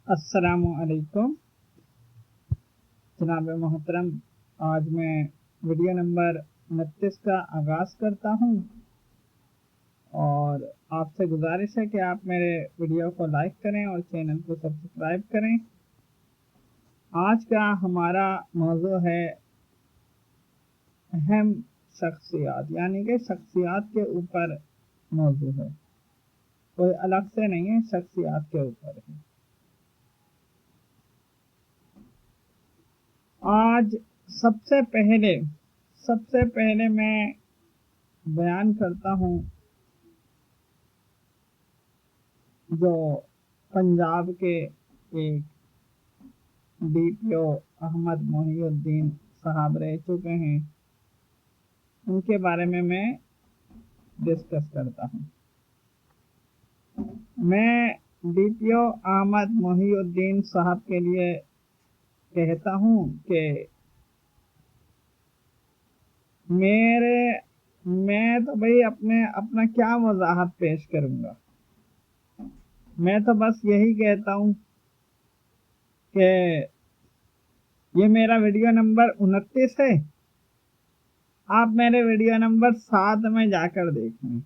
السلام علیکم جناب محترم، آج میں ویڈیو نمبر 29 کا آغاز کرتا ہوں اور آپ سے گزارش ہے کہ آپ میرے ویڈیو کو لائک کریں اور چینل کو سبسکرائب کریں۔ آج کا ہمارا موضوع ہے اہم شخصیات، یعنی کہ شخصیات کے اوپر موضوع ہے، کوئی الگ سے نہیں ہے، شخصیات کے اوپر ہے۔ آج سب سے پہلے میں بیان کرتا ہوں جو پنجاب کے ایک ڈی پی او احمد محی الدین صاحب رہ چکے ہیں، ان کے بارے میں ڈسکس کرتا ہوں۔ میں ڈی پی او احمد محی الدین صاحب کے لیے کہتا ہوں کہ میں تو بھائی اپنا کیا وضاحت پیش کروں گا، میں تو بس یہی کہتا ہوں کہ یہ میرا ویڈیو نمبر 29 ہے، آپ میرے ویڈیو نمبر 7 میں جا کر دیکھیں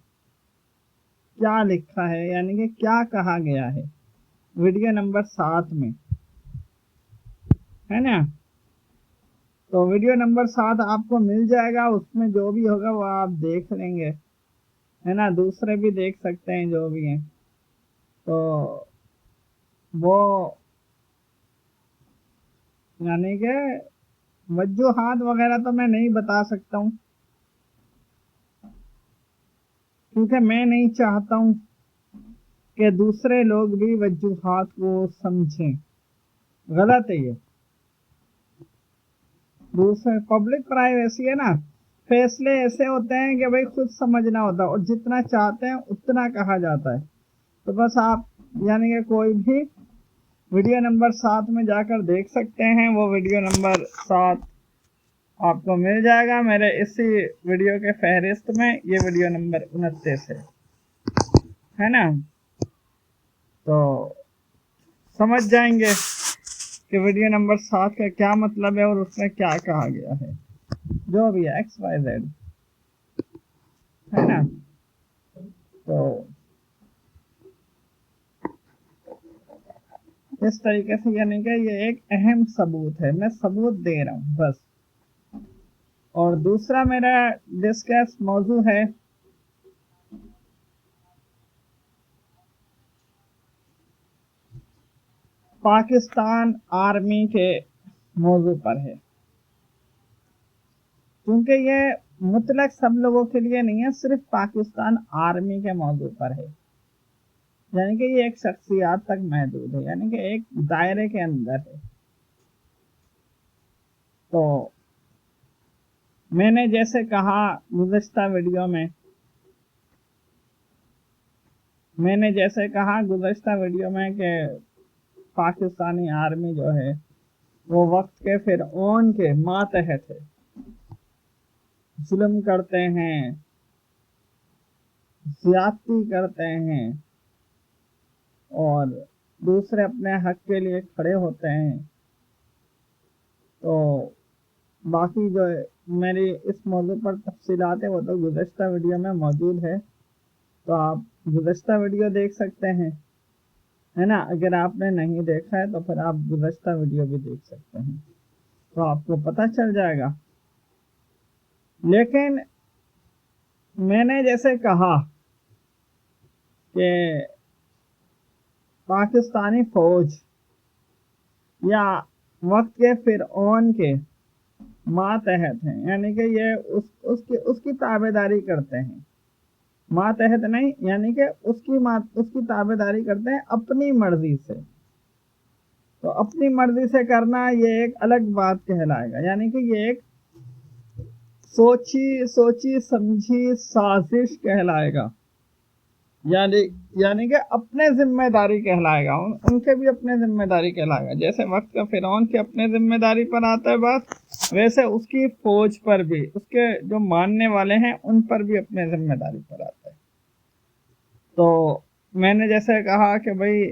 کیا لکھا ہے، یعنی کہ کیا کہا گیا ہے ویڈیو نمبر 7 میں، ہے نا؟ تو ویڈیو نمبر 7 آپ کو مل جائے گا، اس میں جو بھی ہوگا وہ آپ دیکھ لیں گے، ہے نا؟ دوسرے بھی دیکھ سکتے ہیں جو بھی ہیں، تو وہ یعنی کہ وجوہات وغیرہ تو میں نہیں بتا سکتا ہوں، کیونکہ میں نہیں چاہتا ہوں کہ دوسرے لوگ بھی وجوہات کو سمجھیں، غلط ہے یہ۔ دوسرے پبلک پرائیویسی ہے نا، فیصلے ایسے ہوتے ہیں کہ بھائی خود سمجھنا ہوتا ہے، اور جتنا چاہتے ہیں اتنا کہا جاتا ہے۔ تو بس آپ یعنی کہ کوئی بھی ویڈیو نمبر 7 میں جا کر دیکھ سکتے ہیں، وہ ویڈیو نمبر 7 آپ کو مل جائے گا میرے اسی ویڈیو کے فہرست میں، یہ ویڈیو نمبر 29 ہے نا؟ تو سمجھ جائیں گے کہ ویڈیو نمبر 7 کا کیا مطلب ہے اور اس میں کیا کہا گیا ہے، جو بھی ہے XYZ، ہے نا؟ تو اس طریقے سے یعنی کہ یہ ایک اہم ثبوت ہے، میں ثبوت دے رہا ہوں بس۔ اور دوسرا میرا ڈسکس موضوع ہے پاکستان آرمی کے موضوع پر ہے، کیونکہ یہ مطلق سب لوگوں کے لیے نہیں ہے، صرف پاکستان آرمی کے موضوع پر ہے، یعنی کہ یہ ایک شخصیات تک محدود ہے، یعنی کہ ایک دائرے کے اندر ہے۔ تو میں نے جیسے کہا گزشتہ ویڈیو میں کہ پاکستانی آرمی جو ہے وہ وقت کے فرعون کے ماتحت ہے، ظلم کرتے ہیں، زیادتی کرتے ہیں اور دوسرے اپنے حق کے لیے کھڑے ہوتے ہیں۔ تو باقی جو میری اس موضوع پر تفصیلات ہے وہ تو گزشتہ ویڈیو میں موجود ہے، تو آپ گزشتہ ویڈیو دیکھ سکتے ہیں، ہے نا؟ اگر آپ نے نہیں دیکھا ہے تو پھر آپ گزشتہ ویڈیو بھی دیکھ سکتے ہیں، تو آپ کو پتہ چل جائے گا۔ لیکن میں نے جیسے کہا کہ پاکستانی فوج یا وقت کے فرعون کے ماتحت ہیں، یعنی کہ یہ اس کی تابعداری کرتے ہیں، ماتحت نہیں، یعنی کہ اس کی تابعداری کرتے ہیں اپنی مرضی سے۔ تو اپنی مرضی سے کرنا یہ ایک الگ بات کہلائے گا، یعنی کہ یہ ایک سوچی سمجھی سازش کہلائے گا، یعنی کہ اپنے ذمہ داری کہلائے گا، ان کے بھی اپنے ذمہ داری کہلائے گا۔ جیسے وقت کا فرعون کی اپنے ذمہ داری پر آتا ہے بات، ویسے اس کی فوج پر بھی، اس کے جو ماننے والے ہیں ان پر بھی اپنے ذمہ داری پر آتا ہے۔ تو میں نے جیسے کہا کہ بھائی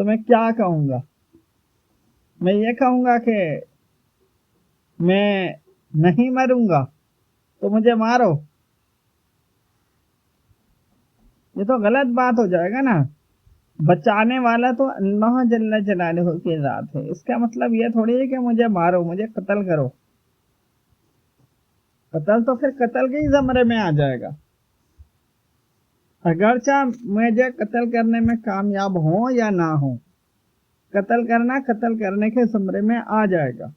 تو میں کیا کہوں گا؟ میں یہ کہوں گا کہ میں نہیں مروں گا تو مجھے مارو؟ یہ تو غلط بات ہو جائے گا نا. بچانے والا تو اللہ جل جلالہ کی ذات ہے. اس کا مطلب یہ تھوڑی ہے کہ مجھے مارو، مجھے قتل کرو. قتل تو پھر قتل کے ہی زمرے میں آ جائے گا. اگرچہ مجھے قتل کرنے میں کامیاب ہوں یا نہ ہوں، قتل کرنا قتل کرنے کے زمرے میں آ جائے گا.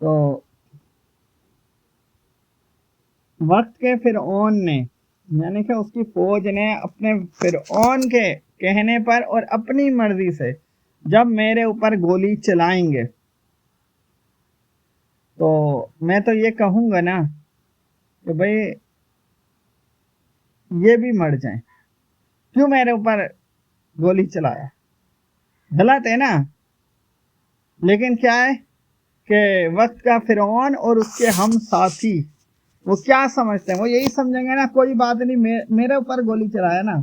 تو وقت کے فرعون نے، یعنی کہ اس کی فوج نے اپنے فرعون کے کہنے پر اور اپنی مرضی سے جب میرے اوپر گولی چلائیں گے تو میں تو یہ کہوں گا نا کہ بھئی یہ بھی مر جائیں. کیوں میرے اوپر گولی چلایا؟ غلط ہے نا. لیکن کیا ہے کہ وقت کا فرعون اور اس کے ہم ساتھی وہ کیا سمجھتے ہیں؟ وہ یہی سمجھیں گے نا کوئی بات نہیں، میرے اوپر گولی چلایا نا،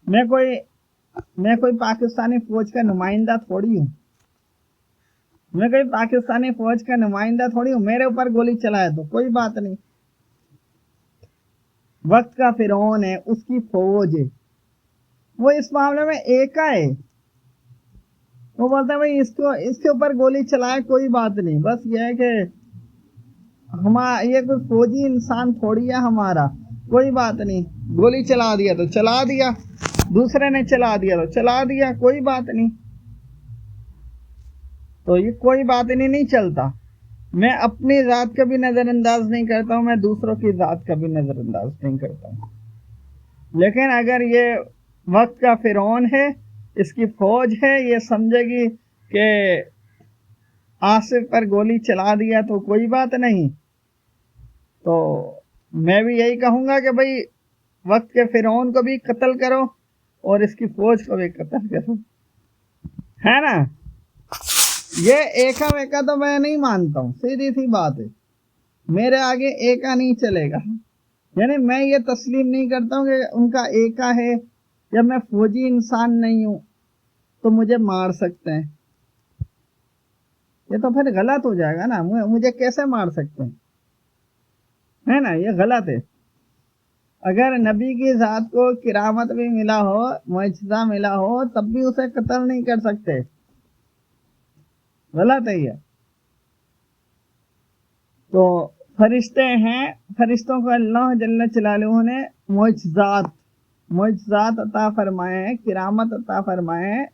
میں کوئی پاکستانی فوج کا نمائندہ تھوڑی ہوں، میں کوئی پاکستانی فوج کا نمائندہ تھوڑی ہوں، میرے اوپر گولی چلایا تو کوئی بات نہیں. وقت کا فرعون ہے، اس کی فوج ہے، وہ اس معاملے میں ایکا ہے. وہ بولتا ہے بھائی اس کے اوپر گولی چلائے کوئی بات نہیں، بس یہ ہے کہ یہ کوئی فوجی انسان تھوڑی ہے ہمارا، کوئی بات نہیں، گولی چلا دیا تو چلا دیا، دوسرے نے چلا دیا تو چلا دیا، کوئی بات نہیں. تو یہ کوئی بات نہیں چلتا. میں اپنی ذات کا بھی نظر انداز نہیں کرتا ہوں، میں دوسروں کی ذات کا بھی نظر انداز نہیں کرتا ہوں. لیکن اگر یہ وقت کا فرعون ہے، اس کی فوج ہے، یہ سمجھے گی کہ آصف پر گولی چلا دیا تو کوئی بات نہیں، تو میں بھی یہی کہوں گا کہ بھئی وقت کے فرعون کو بھی قتل کرو اور اس کی فوج کو بھی قتل کرو، ہے نا. یہ ایکا ویکا تو میں نہیں مانتا ہوں، سیدھی سی بات ہے. میرے آگے ایکا نہیں چلے گا. یعنی میں یہ تسلیم نہیں کرتا ہوں کہ ان کا ایکا ہے، جب میں فوجی انسان نہیں ہوں تو مجھے مار سکتے ہیں. یہ تو پھر غلط ہو جائے گا نا. مجھے کیسے مار سکتے ہیں، ہے نا. یہ غلط ہے. اگر نبی کی ذات کو کرامت بھی ملا ہو، معجزہ ملا ہو، تب بھی اسے قتل نہیں کر سکتے. غلط ہے یہ. تو فرشتے ہیں، فرشتوں کو اللہ جل جلالہ نے معجزات عطا فرمائے ہیں، کرامت عطا فرمائے ہیں.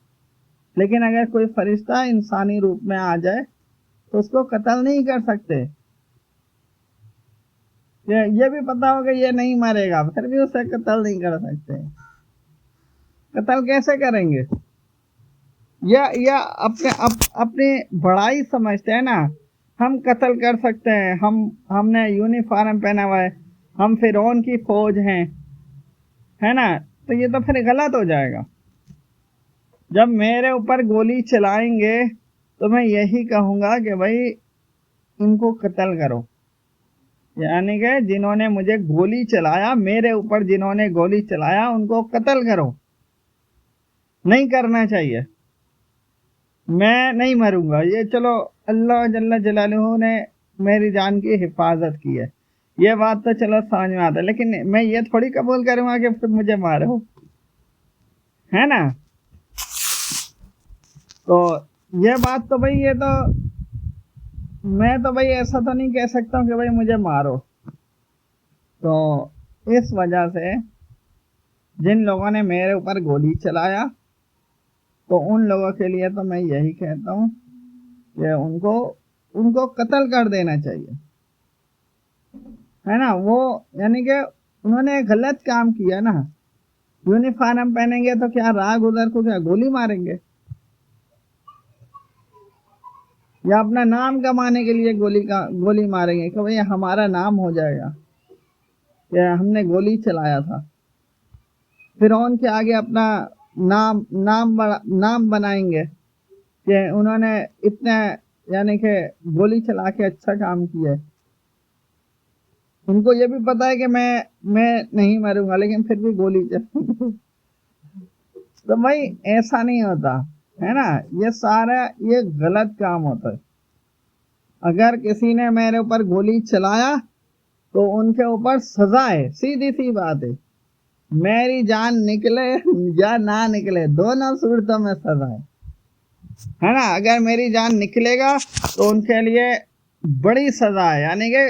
لیکن اگر کوئی فرشتہ انسانی روپ میں آ جائے تو اس کو قتل نہیں کر سکتے. یہ بھی پتا ہو کہ یہ نہیں مرے گا، پھر بھی اسے قتل نہیں کر سکتے. قتل کیسے کریں گے؟ یا اپنی بڑائی سمجھتے ہیں نا، ہم قتل کر سکتے ہیں، ہم نے یونیفارم پہنا ہوا ہے، ہم فرعون کی فوج ہیں، ہے نا. تو یہ تو پھر غلط ہو جائے گا. جب میرے اوپر گولی چلائیں گے تو میں یہی کہوں گا کہ بھائی ان کو قتل کرو. یعنی کہ جنہوں نے مجھے گولی چلایا، میرے اوپر جنہوں نے گولی چلایا، ان کو قتل کرو. نہیں کرنا چاہیے. میں نہیں مروں گا. یہ چلو اللہ جل جلالہ نے میری جان کی حفاظت کی ہے، یہ بات تو چلو سمجھ میں آتا ہے. لیکن میں یہ تھوڑی قبول کروں گا کہ پھر مجھے مارو، ہے نا. تو یہ بات تو بھائی، یہ تو میں تو بھائی ایسا تو نہیں کہہ سکتا ہوں کہ بھائی مجھے مارو. تو اس وجہ سے جن لوگوں نے میرے اوپر گولی چلایا تو ان لوگوں کے لیے تو میں یہی کہتا ہوں کہ ان کو قتل کر دینا چاہیے، ہے نا. وہ یعنی کہ انہوں نے غلط کام کیا نا. یونیفارم پہنیں گے تو کیا راہ گزر کو کیا گولی ماریں گے؟ یا اپنا نام کمانے کے لیے گولی ماریں گے کہ بھئی ہمارا نام ہو جائے گا کہ ہم نے گولی چلایا تھا. فرعون کے آگے اپنا نام بنائیں گے کہ انہوں نے اتنے یعنی کہ گولی چلا کے اچھا کام کیا ہے. ان کو یہ بھی پتا ہے کہ میں نہیں مروں گا، لیکن پھر بھی گولی چلائیں گے. تو بھائی ایسا نہیں ہوتا ہے نا، یہ سارا یہ غلط کام ہوتا ہے. اگر کسی نے میرے اوپر گولی چلایا تو ان کے اوپر سزا ہے، سیدھی سی بات ہے. میری جان نکلے یا نہ نکلے دونوں صورتوں میں سزا ہے نا. اگر میری جان نکلے گا تو ان کے لیے بڑی سزا ہے، یعنی کہ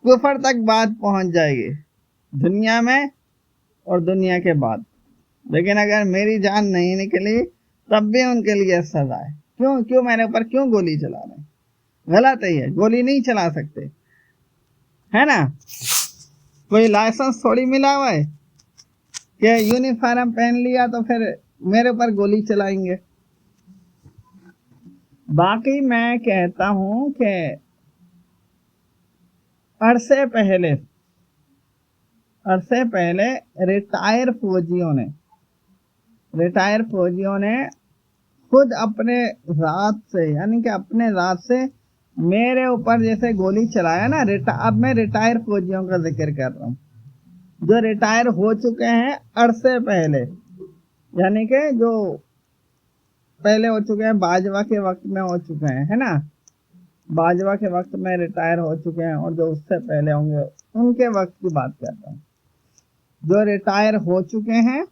کفر تک بات پہنچ جائے گی دنیا میں اور دنیا کے بعد. لیکن اگر میری جان نہیں نکلی تب بھی ان کے لیے سزا ہے. کیوں میرے اوپر کیوں گولی چلا رہے ہیں؟ غلط ہے، یہ گولی نہیں چلا سکتے ہے نا. کوئی لائسنس تھوڑی ملا ہوا ہے کہ یونیفارم پہن لیا تو پھر میرے اوپر گولی چلائیں گے. باقی میں کہتا ہوں کہ عرصے پہلے ریٹائر فوجیوں نے خود اپنے ذات سے، یعنی کہ اپنے ذات سے میرے اوپر جیسے گولی چلایا نا. اب میں ریٹائر فوجیوں کا ذکر کر رہا ہوں جو ریٹائر ہو چکے ہیں عرصے پہلے، یعنی کہ جو پہلے ہو چکے ہیں، باجوہ کے وقت میں ہو چکے ہیں ہے نا. باجوہ کے وقت میں ریٹائر ہو چکے ہیں، اور جو اس سے پہلے ہوں گے ان کے وقت کی بات کرتا ہوں. جو ریٹائر ہو چکے ہیں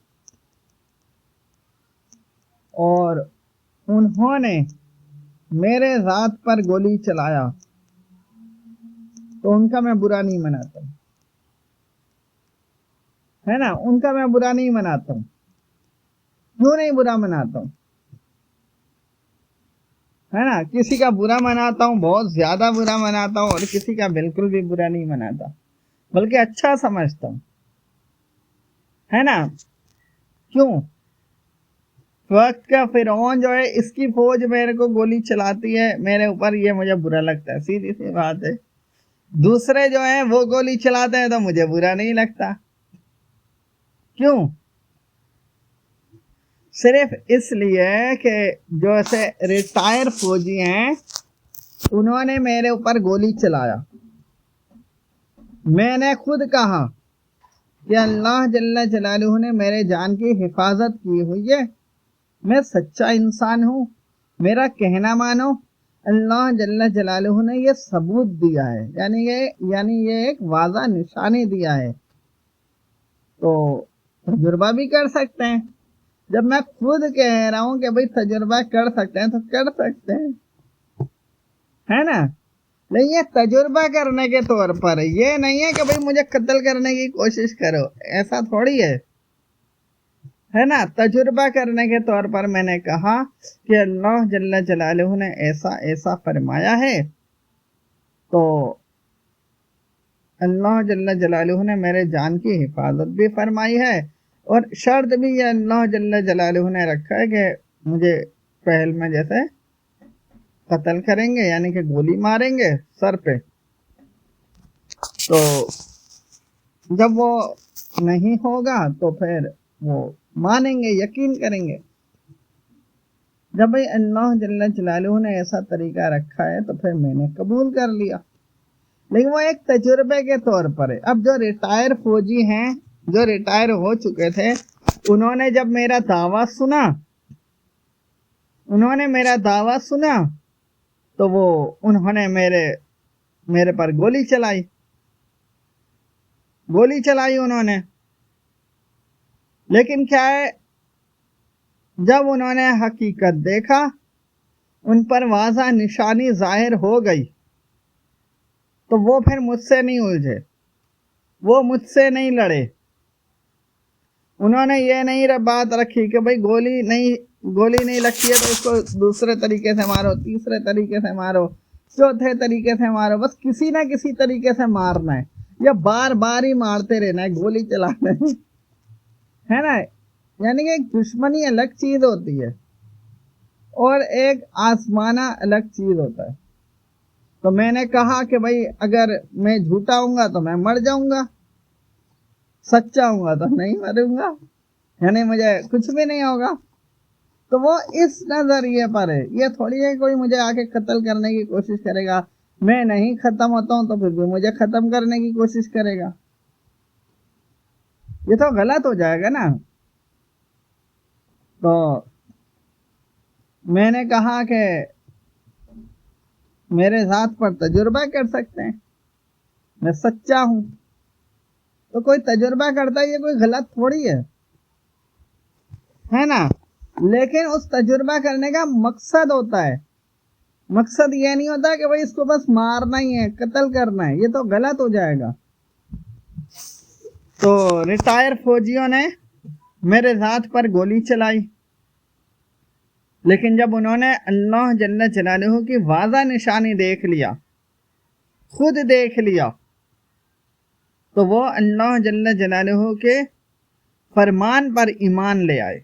اور انہوں نے میرے ذات پر گولی چلایا تو ان کا میں برا نہیں مناتا ہوں ہے نا. ان کا میں برا نہیں مناتا ہوں. کیوں نہیں برا مناتا ہوں ہے نا. کسی کا برا مناتا ہوں، بہت زیادہ برا مناتا ہوں، اور کسی کا بالکل بھی برا نہیں مناتا، بلکہ اچھا سمجھتا ہوں ہے نا. کیوں؟ وقت کا فرعون جو ہے اس کی فوج میرے کو گولی چلاتی ہے میرے اوپر، یہ مجھے برا لگتا ہے، سیدھی سی بات ہے. دوسرے جو ہیں وہ گولی چلاتے ہیں تو مجھے برا نہیں لگتا. کیوں؟ صرف اس لیے کہ جو ایسے ریٹائر فوجی ہیں انہوں نے میرے اوپر گولی چلایا. میں نے خود کہا کہ اللہ جل جلالہ نے میرے جان کی حفاظت کی ہوئی ہے، میں سچا انسان ہوں، میرا کہنا مانو. اللہ جل جلالہ نے یہ ثبوت دیا ہے، یعنی یہ ایک واضح نشانی دیا ہے. تو تجربہ بھی کر سکتے ہیں. جب میں خود کہہ رہا ہوں کہ بھئی تجربہ کر سکتے ہیں تو کر سکتے ہیں ہے نا. نہیں، یہ تجربہ کرنے کے طور پر، یہ نہیں ہے کہ بھئی مجھے قتل کرنے کی کوشش کرو، ایسا تھوڑی ہے نا. تجربہ کرنے کے طور پر میں نے کہا کہ اللہ جل جلالہ نے ایسا فرمایا ہے، تو اللہ جل جلالہ نے میرے جان کی حفاظت بھی فرمائی ہے، اور شرط بھی یہ اللہ جل جلالہ نے رکھا ہے کہ مجھے پہل میں جیسے قتل کریں گے، یعنی کہ گولی ماریں گے سر پہ. تو جب وہ نہیں ہوگا تو پھر وہ مانیں گے، یقین کریں گے. جب بھئی اللہ جل جلالہ نے ایسا طریقہ رکھا ہے تو پھر میں نے قبول کر لیا. لیکن وہ ایک تجربے کے طور پر ہے. اب جو ریٹائر فوجی ہیں، جو ریٹائر ہو چکے تھے، انہوں نے جب میرا دعویٰ سنا تو انہوں نے میرے پر گولی چلائی انہوں نے. لیکن کیا ہے، جب انہوں نے حقیقت دیکھا، ان پر واضح نشانی ظاہر ہو گئی، تو وہ پھر مجھ سے نہیں الجھے، وہ مجھ سے نہیں لڑے. انہوں نے یہ نہیں بات رکھی کہ بھئی گولی نہیں لگتی ہے تو اس کو دوسرے طریقے سے مارو، تیسرے طریقے سے مارو، چوتھے طریقے سے مارو، بس کسی نہ کسی طریقے سے مارنا ہے، یا بار بار ہی مارتے رہنا ہے، گولی چلانا ہے نا. یعنی کہ ایک دشمنی الگ چیز ہوتی ہے اور ایک آزمانا الگ چیز ہوتا ہے. تو میں نے کہا کہ بھئی اگر میں جھوٹا ہوں گا تو میں مر جاؤں گا، سچا ہوں گا تو نہیں مروں گا، یعنی مجھے کچھ بھی نہیں ہوگا. تو وہ اس نظریے پر ہے. یہ تھوڑی ہے کوئی مجھے آ کے قتل کرنے کی کوشش کرے گا، میں نہیں ختم ہوتا ہوں تو پھر بھی مجھے ختم کرنے کی کوشش کرے گا. یہ تو غلط ہو جائے گا نا. تو میں نے کہا کہ میرے ذات پر تجربہ کر سکتے ہیں، میں سچا ہوں۔ تو کوئی تجربہ کرتا ہے، یہ کوئی غلط تھوڑی ہے نا؟ لیکن اس تجربہ کرنے کا مقصد ہوتا ہے، مقصد یہ نہیں ہوتا کہ بھائی اس کو بس مارنا ہی ہے، قتل کرنا ہے، یہ تو غلط ہو جائے گا۔ تو ریٹائر فوجیوں نے میرے ذات پر گولی چلائی، لیکن جب انہوں نے اللہ جل جلالہ کی واضح نشانی دیکھ لیا، خود دیکھ لیا، تو وہ اللہ جل جلالہ کے فرمان پر ایمان لے آئے،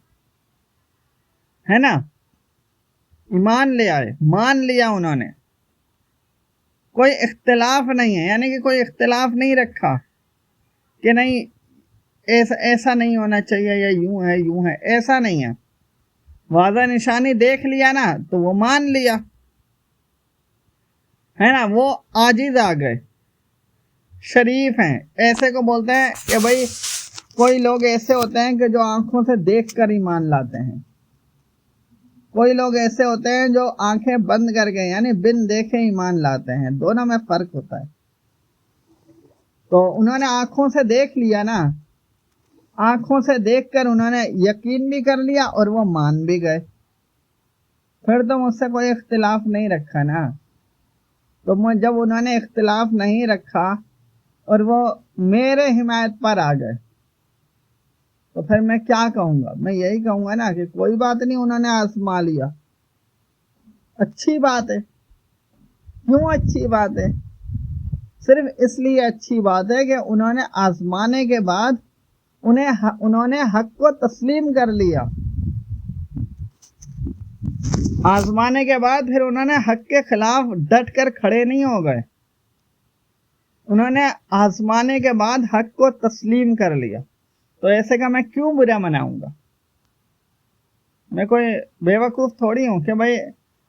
ہے نا؟ ایمان لے آئے، مان لیا انہوں نے، کوئی اختلاف نہیں ہے، یعنی کہ کوئی اختلاف نہیں رکھا کہ نہیں ایسا نہیں ہونا چاہیے، یا یوں ہے یوں ہے، ایسا نہیں ہے۔ واضح نشانی دیکھ لیا نا تو وہ مان لیا، ہے نا؟ وہ عاجز آ گئے، شریف ہیں۔ ایسے کو بولتے ہیں کہ بھائی کوئی لوگ ایسے ہوتے ہیں کہ جو آنکھوں سے دیکھ کر ایمان لاتے ہیں، کوئی لوگ ایسے ہوتے ہیں جو آنکھیں بند کر کے یعنی بن دیکھے ایمان لاتے ہیں، دونوں میں فرق ہوتا ہے۔ تو انہوں نے آنکھوں سے دیکھ لیا نا، آنکھوں سے دیکھ کر انہوں نے یقین بھی کر لیا اور وہ مان بھی گئے، پھر تو مجھ سے کوئی اختلاف نہیں رکھا نا۔ تو جب انہوں نے اختلاف نہیں رکھا اور وہ میرے حمایت پر آ گئے، تو پھر میں کیا کہوں گا؟ میں یہی کہوں گا نا کہ کوئی بات نہیں، انہوں نے آزما لیا، اچھی بات ہے۔ کیوں اچھی بات ہے؟ صرف اس لیے اچھی بات ہے کہ انہوں نے آزمانے کے بعد انہوں نے حق کو تسلیم کر لیا، آزمانے کے بعد پھر انہوں نے حق کے خلاف ڈٹ کر کھڑے نہیں ہو گئے، انہوں نے آزمانے کے بعد حق کو تسلیم کر لیا۔ تو ایسے کا میں کیوں برا مناؤں گا؟ میں کوئی بیوقوف تھوڑی ہوں کہ بھائی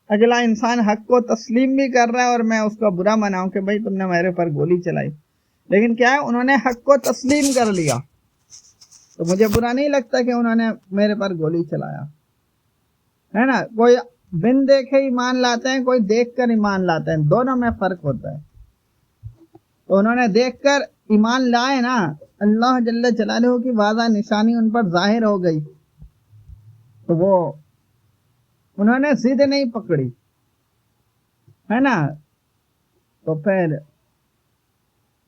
اگلا انسان حق کو تسلیم بھی کر رہا ہے اور میں اس کا برا مناؤں کہ بھائی تم نے میرے پر گولی چلائی۔ لیکن کیا ہے، انہوں نے حق کو تسلیم کر لیا، تو مجھے برا نہیں لگتا کہ انہوں نے میرے پر گولی چلایا، ہے نا؟ کوئی بن دیکھے ایمان لاتے ہیں، کوئی دیکھ کر ایمان لاتے ہیں، دونوں میں فرق ہوتا ہے۔ تو انہوں نے دیکھ کر ایمان لائے نا، اللہ جل جلالہ کی واضح نشانی ان پر ظاہر ہو گئی، تو وہ انہوں نے ضد نہیں پکڑی، ہے نا؟ تو پھر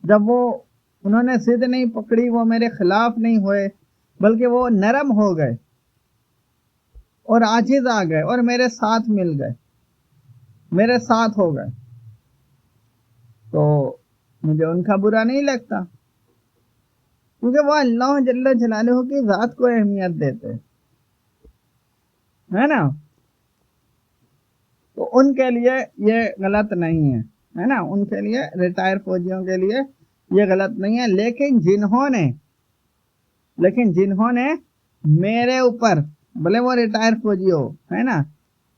جب انہوں نے ضد نہیں پکڑی، وہ میرے خلاف نہیں ہوئے، بلکہ وہ نرم ہو گئے اور عاجز آ گئے اور میرے ساتھ مل گئے، میرے ساتھ ہو گئے، تو مجھے ان کا برا نہیں لگتا، کیونکہ وہ اللہ جل جلالہ کی ذات کو اہمیت دیتے، ہے نا؟ تو ان کے لیے یہ غلط نہیں ہے نا؟ ان کے لیے، ریٹائر فوجیوں کے لیے یہ غلط نہیں ہے۔ لیکن جنہوں نے میرے اوپر، بھلے وہ ریٹائر فوجی ہو، ہے نا،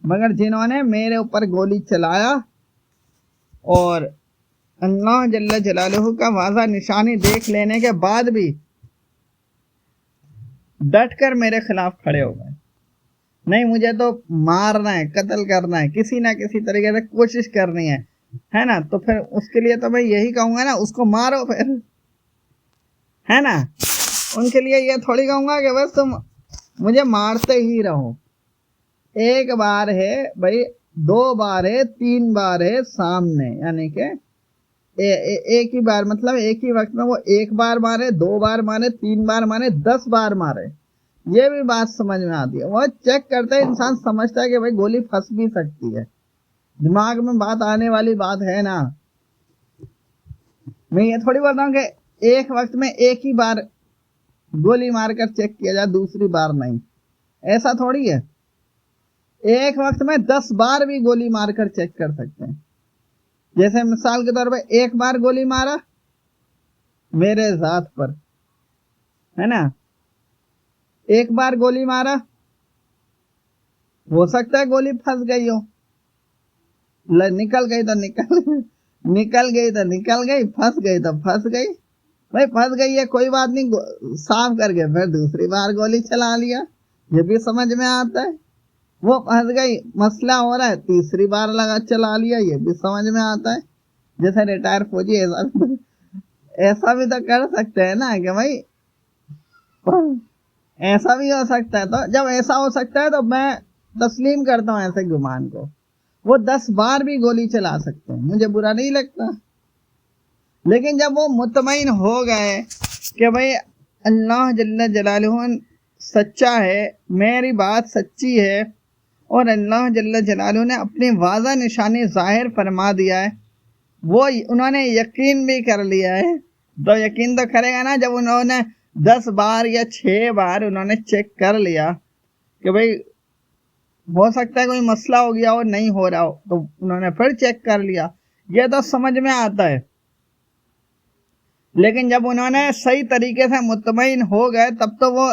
مگر جنہوں نے میرے اوپر گولی چلایا اور اللہ جل جلالہ کا واضح نشانی دیکھ لینے کے بعد بھی ڈٹ کر میرے خلاف کھڑے ہو گئے، نہیں مجھے تو مارنا ہے، قتل کرنا ہے، کسی نہ کسی طریقے سے کوشش کرنی ہے نا؟ تو پھر اس کے لیے تو میں یہی کہوں گا نا، اس کو مارو پھر، ہے نا؟ ان کے لیے یہ تھوڑی کہوں گا کہ بس تم مجھے مارتے ہی رہو۔ ایک بار ہے بھائی، 2 بار ہے، 3 بار ہے سامنے، یعنی کہ ایک ہی بار، مطلب ایک ہی وقت میں وہ 1 بار مارے، 2 بار مارے، 3 بار مارے، 10 بار مارے، یہ بھی بات سمجھ میں آتی ہے۔ وہ چیک کرتا ہے، انسان سمجھتا ہے کہ بھائی گولی پھنس بھی سکتی ہے، دماغ میں بات آنے والی بات ہے نا۔ میں یہ تھوڑی بولتا ہوں کہ ایک وقت میں ایک ہی بار گولی مار کر چیک کیا جائے، دوسری بار نہیں، ایسا تھوڑی ہے۔ ایک وقت میں 10 بار بھی گولی مار کر چیک کر سکتے ہیں۔ جیسے مثال کے طور پہ 1 بار گولی مارا میرے ذات پر، ہے نا، 1 بار گولی مارا، ہو سکتا ہے گولی پھنس گئی ہو، نکل گئی تو نکل گئی، پھنس گئی تو پھنس گئی، بھائی پھنس گئی ہے کوئی بات نہیں، صاف کر کے پھر دوسری بار گولی چلا لیا، یہ بھی سمجھ میں آتا ہے. وہ پھنس گئی, مسئلہ ہو رہا ہے, تیسری بار لگا چلا لیا, یہ بھی سمجھ میں آتا ہے. جیسے ریٹائر فوجی ایسا بھی تو کر سکتے ہیں نا کہ بھائی ایسا بھی ہو سکتا ہے. تو جب ایسا ہو سکتا ہے تو میں تسلیم کرتا ہوں ایسے گمان کو. وہ 10 بار بھی گولی چلا سکتے ہیں, مجھے برا نہیں لگتا. لیکن جب وہ مطمئن ہو گئے کہ بھائی اللہ جل جلالہ سچا ہے, میری بات سچی ہے, اور اللہ جل جلالہ نے اپنی واضح نشانی ظاہر فرما دیا ہے, وہ انہوں نے یقین بھی کر لیا ہے. تو یقین تو کرے گا نا جب انہوں نے 10 بار یا 6 بار انہوں نے چیک کر لیا کہ بھائی ہو سکتا ہے کوئی مسئلہ ہو گیا ہو, نہیں ہو رہا ہو, تو انہوں نے پھر چیک کر لیا. یہ تو سمجھ میں آتا ہے. لیکن جب انہوں نے صحیح طریقے سے مطمئن ہو گئے تب تو وہ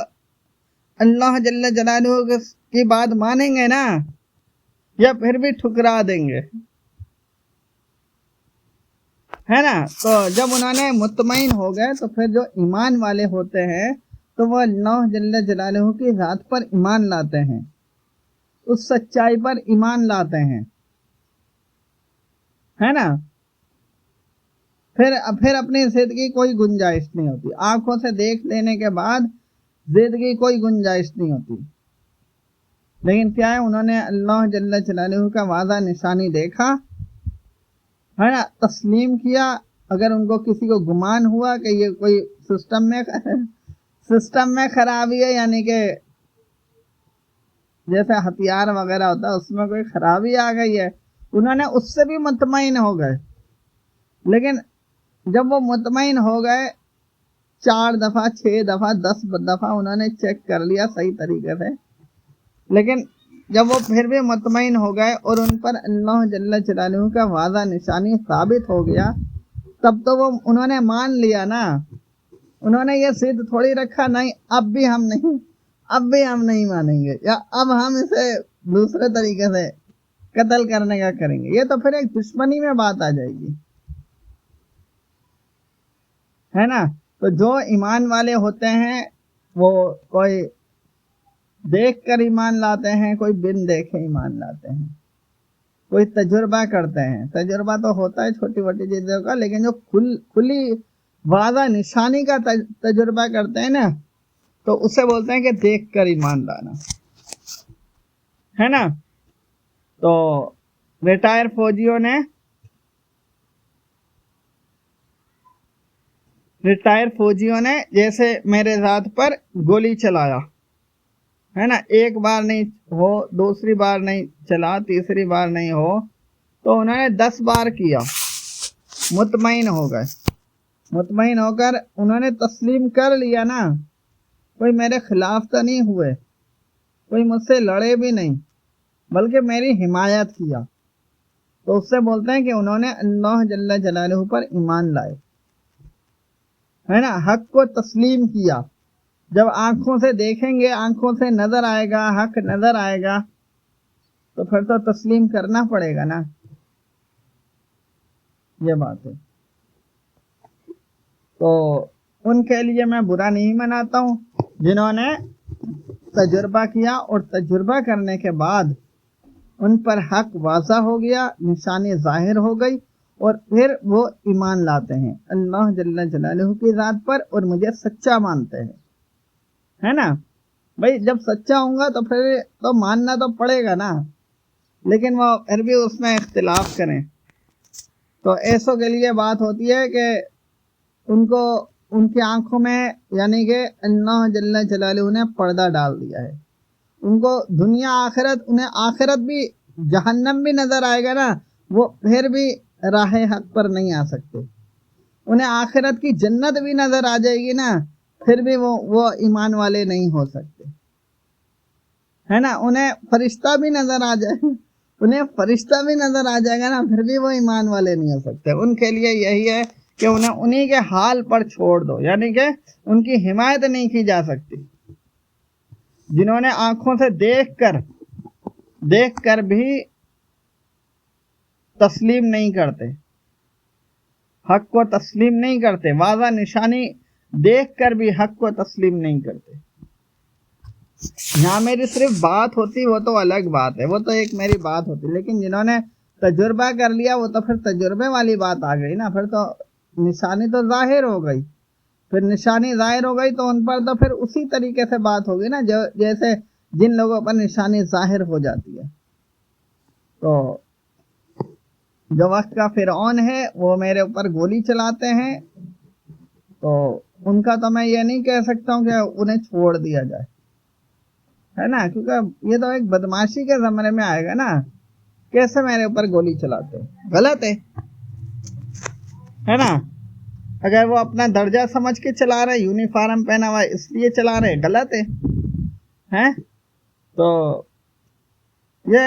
اللہ جل جلالہ کی بات مانیں گے نا, یا پھر بھی ٹھکرا دیں گے, ہے نا. تو جب انہوں نے مطمئن ہو گئے تو پھر جو ایمان والے ہوتے ہیں تو وہ اللہ جل جلالہ کی ذات پر ایمان لاتے ہیں, اس سچائی پر ایمان لاتے ہیں, ہے نا. پھر اپنی ضد کی کوئی گنجائش نہیں ہوتی. آنکھوں سے دیکھ لینے کے بعد ضد کی کوئی گنجائش نہیں ہوتی. لیکن کیا ہے, انہوں نے اللہ جل جلالہ کا واضح نشانی دیکھا, ہے نا, تسلیم کیا. اگر ان کو کسی کو گمان ہوا کہ یہ کوئی سسٹم میں خرابی ہے, یعنی کہ جیسے ہتھیار وغیرہ ہوتا ہے اس میں کوئی خرابی آ گئی ہے, انہوں نے اس سے بھی مطمئن ہو گئے. لیکن جب وہ مطمئن ہو گئے 4 دفعہ 6 دفعہ 10 دفعہ انہوں نے چیک کر لیا صحیح طریقے سے, لیکن جب وہ پھر بھی مطمئن ہو گئے اور ان پر اللہ جل جلالہ کا واضح نشانی ثابت ہو گیا, تب تو وہ انہوں نے مان لیا نا. انہوں نے یہ ضد تھوڑی رکھا نہیں اب بھی ہم نہیں مانیں گے, یا اب ہم اسے دوسرے طریقے سے قتل کرنے کا کریں گے. یہ تو پھر ایک دشمنی میں بات آ جائے گی, ہے نا. تو جو ایمان والے ہوتے ہیں وہ کوئی دیکھ کر ایمان لاتے ہیں, کوئی بن دیکھے ایمان لاتے ہیں, کوئی تجربہ کرتے ہیں. تجربہ تو ہوتا ہے چھوٹی موٹی چیزوں کا, لیکن جو کھلی واضح نشانی کا تجربہ کرتے ہیں نا, تو اسے بولتے ہیں کہ دیکھ کر ایمان لانا, ہے نا. تو ریٹائر فوجیوں نے جیسے میرے ذات پر گولی چلایا, ہے نا, 1 بار نہیں ہو, دوسری بار نہیں چلا, تیسری بار نہیں ہو, تو انہوں نے 10 بار کیا. مطمئن ہو گئے, مطمئن ہو کر انہوں نے تسلیم کر لیا نا, کوئی میرے خلاف تو نہیں ہوئے, کوئی مجھ سے لڑے بھی نہیں, بلکہ میری حمایت کیا. تو اس سے بولتے ہیں کہ انہوں نے اللہ جل جلالہ پر ایمان لائے, ہے نا, حق کو تسلیم کیا. جب آنکھوں سے دیکھیں گے, آنکھوں سے نظر آئے گا, حق نظر آئے گا, تو پھر تو تسلیم کرنا پڑے گا نا. یہ بات ہے. تو ان کے لیے میں برا نہیں مناتا ہوں جنہوں نے تجربہ کیا, اور تجربہ کرنے کے بعد ان پر حق واضح ہو گیا, نشانی ظاہر ہو گئی, اور پھر وہ ایمان لاتے ہیں اللہ جل جلالہ کی ذات پر, اور مجھے سچا مانتے ہیں, ہے نا. بھائی جب سچا ہوں گا تو پھر تو ماننا تو پڑے گا نا, لیکن وہ پھر بھی اس میں اختلاف کریں. تو ایسوں کے لیے بات ہوتی ہے کہ ان کی آنکھوں میں یعنی کہ اللہ جل جلالہ نے پردہ ڈال دیا ہے. ان کو دنیا آخرت, انہیں آخرت بھی جہنم بھی نظر آئے گا نا, وہ پھر بھی راہ حق پر نہیں آ سکتے. انہیں آخرت کی جنت بھی نظر آ جائے گی نا, پھر بھی وہ ایمان والے نہیں ہو سکتے, ہے نا. انہیں فرشتہ بھی نظر آ جائے گا نا, پھر بھی وہ ایمان والے نہیں ہو سکتے. ان کے لیے یہی ہے کہ انہیں انہی کے حال پر چھوڑ دو, یعنی کہ ان کی حمایت نہیں کی جا سکتی. جنہوں نے آنکھوں سے دیکھ کر بھی تسلیم نہیں کرتے, حق کو تسلیم نہیں کرتے, واضح نشانی دیکھ کر بھی حق کو تسلیم نہیں کرتے, یہاں میری صرف بات ہوتی وہ تو الگ بات ہے, وہ تو ایک میری بات ہوتی, لیکن جنہوں نے تجربہ کر لیا وہ تو پھر تجربے والی بات آ گئی نا, پھر تو نشانی تو ظاہر ہو گئی, پھر نشانی ظاہر ہو گئی تو ان پر تو پھر اسی طریقے سے بات ہوگی نا جیسے جن لوگوں پر نشانی ظاہر ہو جاتی ہے. تو جو وقت کا فرعون ہے وہ میرے اوپر گولی چلاتے ہیں, تو ان کا تو میں یہ نہیں کہہ سکتا ہوں کہ انہیں چھوڑ دیا جائے, ہے نا, کیونکہ یہ تو ایک بدماشی کے زمانے میں آئے گا نا, کیسے میرے اوپر گولی چلاتے, غلط ہے نا. اگر وہ اپنا درجہ سمجھ کے چلا رہے, یونیفارم پہنا ہوا اس لیے چلا رہے, غلط ہے. تو یہ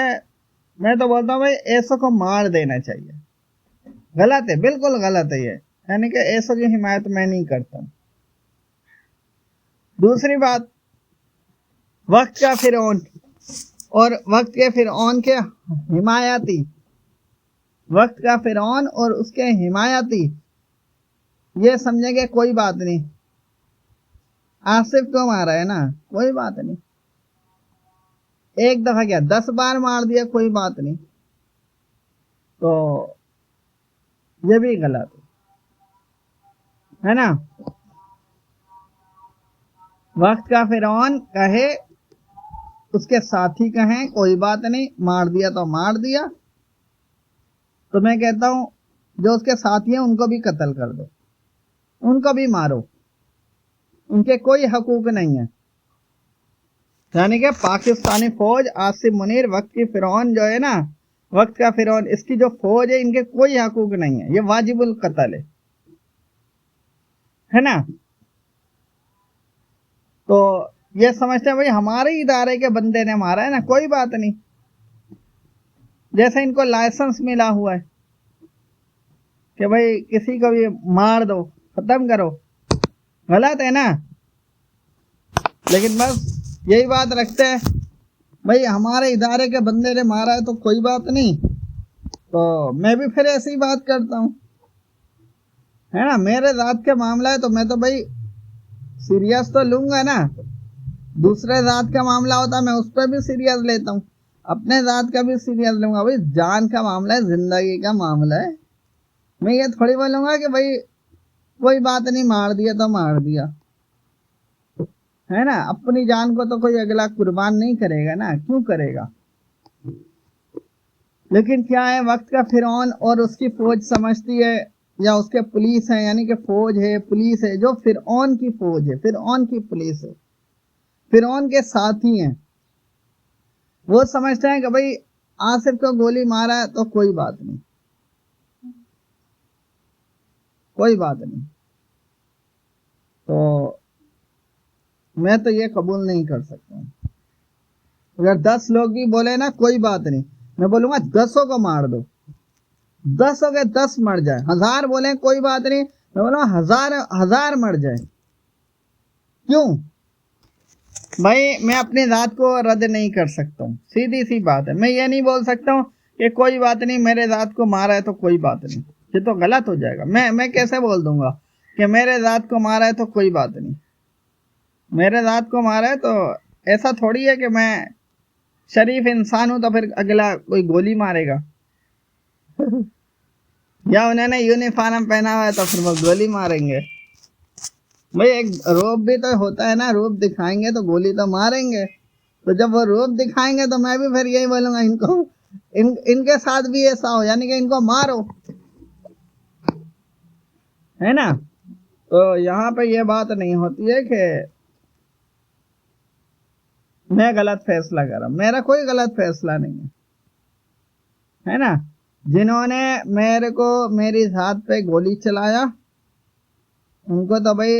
میں تو بولتا ہوں بھائی ایسوں کو مار دینا چاہیے, غلط ہے, بالکل غلط ہے یہ, یعنی کہ ایسوں کی حمایت میں نہیں کرتا ہوں. دوسری بات, وقت کا فرعون اور وقت کے فرعون کے حمایتی, وقت کا فرعون اور اس کے حمایتی, یہ سمجھیں کہ کوئی بات نہیں, آصف کو مارا ہے نا, کوئی بات نہیں, ایک دفعہ کیا 10 بار مار دیا, کوئی بات نہیں, تو یہ بھی غلط ہے نا. وقت کا فرعون کہے, اس کے ساتھی کہیں کوئی بات نہیں, مار دیا تو مار دیا, تو میں کہتا ہوں جو اس کے ساتھی ہیں ان کو بھی قتل کر دو, ان کو بھی مارو, ان کے کوئی حقوق نہیں ہے. یعنی کہ پاکستانی فوج, آصف منیر وقت کی فرعون جو ہے نا, وقت کا فرعون, اس کی جو فوج ہے ان کے کوئی حقوق نہیں ہے, یہ واجب القتل ہے نا. تو یہ سمجھتے ہیں بھائی ہمارے ادارے کے بندے نے مارا ہے نا, کوئی بات نہیں, جیسے ان کو لائسنس ملا ہوا ہے کہ بھائی کسی کو بھی مار دو, ختم کرو, غلط ہے نا. لیکن بس یہی بات رکھتے ہیں بھائی ہمارے ادارے کے بندے نے مارا ہے تو کوئی بات نہیں, تو میں بھی پھر ایسی بات کرتا ہوں, ہے نا. میرے ذات کے معاملہ ہے تو میں تو بھائی سیریس تو لوں گا نا, دوسرے ذات کا معاملہ ہوتا ہے میں اس پہ بھی سیریس لیتا ہوں, اپنے ذات کا بھی سیریس لوں گا. بھائی جان کا معاملہ ہے, زندگی کا معاملہ ہے, میں یہ تھوڑی بولوں گا کہ بھائی کوئی بات نہیں, مار دیا تو مار دیا, ہے نا. اپنی جان کو تو کوئی اگلا قربان نہیں کرے گا نا, کیوں کرے گا. لیکن کیا ہے, وقت کا فرعون اور اس کی فوج سمجھتی ہے, یا اس کے پولیس ہے, یعنی کہ فوج ہے, پولیس ہے, جو فرعون کی فوج ہے, فرعون کی پولیس ہے, فرعون کے ساتھی ہیں, وہ سمجھتے ہیں کہ بھائی آصف کو گولی مارا ہے تو کوئی بات نہیں, کوئی بات نہیں. تو میں تو یہ قبول نہیں کر سکتا ہوں. اگر 10 لوگ بھی بولے نا کوئی بات نہیں, میں بولوں گا 10 کو مار دو, 10 ہو گئے 10 مر جائے, 1000 بولیں کوئی بات نہیں, میں بولوں گا 1000 مر جائے. کیوں بھائی, میں اپنی ذات کو رد نہیں کر سکتا ہوں, سیدھی سی بات ہے. میں یہ نہیں بول سکتا ہوں کہ کوئی بات نہیں میرے ذات کو مارا ہے تو کوئی بات نہیں, یہ تو غلط ہو جائے گا. میں کیسے بول دوں گا کہ میرے ذات کو مارا ہے تو کوئی بات نہیں, میرے ذات کو مارا ہے تو ایسا تھوڑی ہے کہ میں شریف انسان ہوں تو پھر اگلا کوئی گولی مارے گا, یا انہوں نے یونیفارم پہنا ہوا ہے تو پھر وہ گولی ماریں گے. بھائی ایک روب بھی تو ہوتا ہے نا, روب دکھائیں گے تو گولی تو ماریں گے. تو جب وہ روب دکھائیں گے تو میں بھی پھر یہی بولوں گا ان کو, ان کے ساتھ بھی ایسا ہو, یعنی کہ ان کو مارو, ہے نا. تو یہاں پہ یہ بات نہیں ہوتی ہے کہ میں غلط فیصلہ کر رہا ہوں, میرا کوئی غلط فیصلہ نہیں ہے نا. جنہوں نے میرے کو میری ذات پہ گولی چلایا ان کو تو بھائی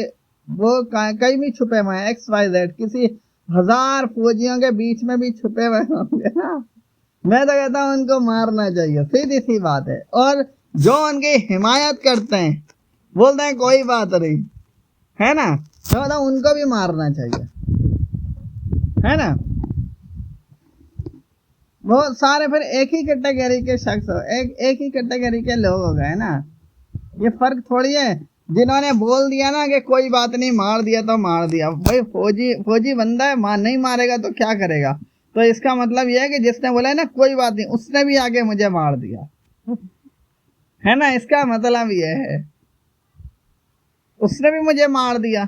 وہ کہیں بھی چھپے ہوئے ہیں, XYZ کسی 1000 فوجیوں کے بیچ میں بھی چھپے ہوئے ہوں گے نا, میں تو کہتا ہوں ان کو مارنا چاہیے, سیدھی سی بات ہے. اور جو ان کی حمایت کرتے ہیں بولتے ہیں کوئی بات نہیں, ہے نا, میں کہتا ہوں ان کو بھی مارنا چاہیے, ہے نا. وہ سارے پھر ایک ہی کیٹیگری کے شخص, ایک ہی کیٹیگری کے لوگ ہو گئے نا. یہ فرق تھوڑی ہے جنہوں نے بول دیا نا کہ کوئی بات نہیں مار دیا تو مار دیا، بھائی فوجی بندہ ہے، نہیں مارے گا تو کیا کرے گا؟ تو اس کا مطلب یہ ہے کہ جس نے بولا ہے نا کوئی بات نہیں، اس نے بھی آگے مجھے مار دیا ہے نا، اس کا مطلب یہ ہے اس نے بھی مجھے مار دیا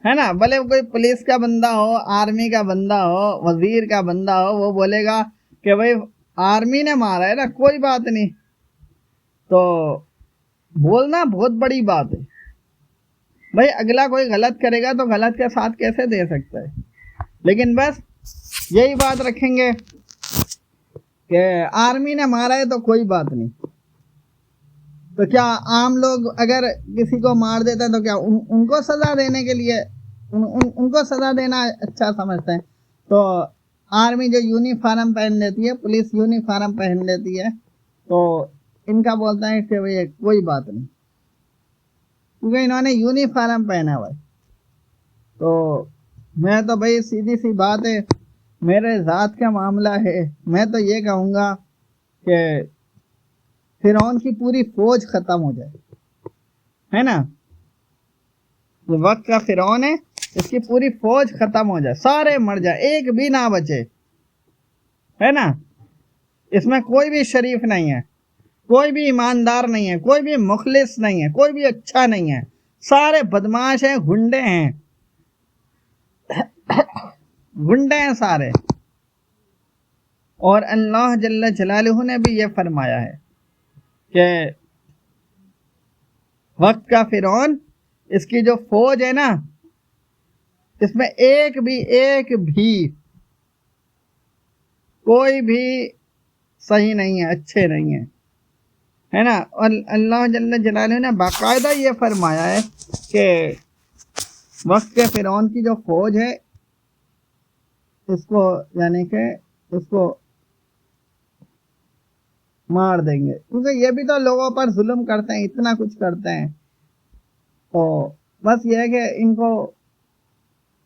ہے نا۔ بھلے کوئی پولیس کا بندہ ہو، آرمی کا بندہ ہو، وزیر کا بندہ ہو، وہ بولے گا کہ بھائی آرمی نے مارا ہے نا، کوئی بات نہیں، تو بولنا بہت بڑی بات ہے۔ بھائی اگلا کوئی غلط کرے گا تو غلط کے ساتھ کیسے دے سکتا ہے؟ لیکن بس یہی بات رکھیں گے کہ آرمی نے مارا ہے تو کوئی بات نہیں، تو کیا عام لوگ اگر کسی کو مار دیتے ہیں تو کیا ان کو سزا دینے کے لیے ان کو سزا دینا اچھا سمجھتے ہیں؟ تو آرمی جو یونیفارم پہن لیتی ہے، پولیس یونیفارم پہن لیتی ہے، تو ان کا بولتا ہے کہ بھئی کوئی بات نہیں، کیونکہ انہوں نے یونیفارم پہنا ہوا ہے۔ تو میں تو بھائی سیدھی سی بات ہے، میرے ذات کا معاملہ ہے، میں تو یہ کہوں گا کہ فرعون کی پوری فوج ختم ہو جائے، ہے نا، جو وقت کا فرعون ہے اس کی پوری فوج ختم ہو جائے، سارے مر جائے، ایک بھی نہ بچے، ہے نا، اس میں کوئی بھی شریف نہیں ہے، کوئی بھی ایماندار نہیں ہے، کوئی بھی مخلص نہیں ہے، کوئی بھی اچھا نہیں ہے، سارے بدماش ہیں، گنڈے ہیں، گنڈے ہیں سارے۔ اور اللہ جل جلالہ نے بھی یہ فرمایا ہے کہ وقت کا فرعون، اس کی جو فوج ہے نا، اس میں ایک بھی کوئی بھی صحیح نہیں ہے، اچھے نہیں ہیں، ہے نا۔ اور اللہ جل جلالہ نے باقاعدہ یہ فرمایا ہے کہ وقت کے فرعون کی جو فوج ہے اس کو، یعنی کہ اس کو مار دیں گے، کیونکہ یہ بھی تو لوگوں پر ظلم کرتے ہیں، اتنا کچھ کرتے ہیں، تو بس یہ ہے کہ ان کو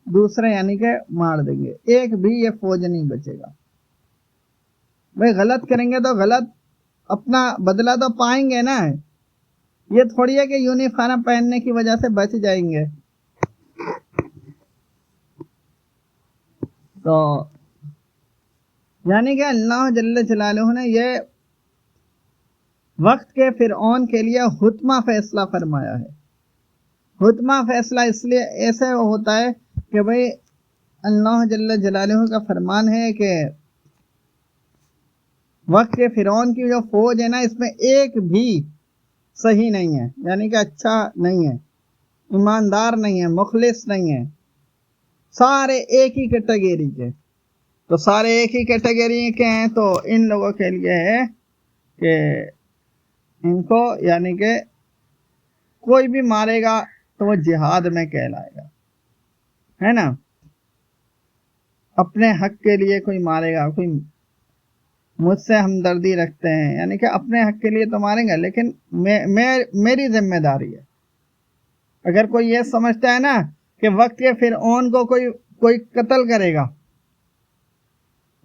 دوسرے یعنی کہ مار دیں گے، ایک بھی یہ فوج نہیں بچے گا۔ بھائی غلط کریں گے تو غلط اپنا بدلہ تو پائیں گے نا، یہ تھوڑی ہے کہ یونیفارم پہننے کی وجہ سے بچ جائیں گے۔ تو یعنی کہ اللہ جل جلالہ نے یہ وقت کے فرعون کے لیے حتمہ فیصلہ فرمایا ہے۔ حتمہ فیصلہ اس لیے ایسے ہوتا ہے کہ بھئی اللہ جل جلالہ کا فرمان ہے کہ وقت کے فرعون کی جو فوج ہے نا، اس میں ایک بھی صحیح نہیں ہے، یعنی کہ اچھا نہیں ہے، ایماندار نہیں ہے، مخلص نہیں ہے، سارے ایک ہی کیٹیگری کے۔ تو سارے ایک ہی کیٹیگری کے ہیں تو ان لوگوں کے لیے ہے کہ ان کو یعنی کہ کوئی بھی مارے گا تو وہ جہاد میں کہلائے گا، ہے نا۔ اپنے حق کے لیے کوئی مارے گا، کوئی مجھ سے ہمدردی رکھتے ہیں، یعنی کہ اپنے حق کے لیے تو ماریں گا، لیکن میری ذمہ داری ہے۔ اگر کوئی یہ سمجھتا ہے نا کہ وقت کے فرعون کو کوئی قتل کرے گا،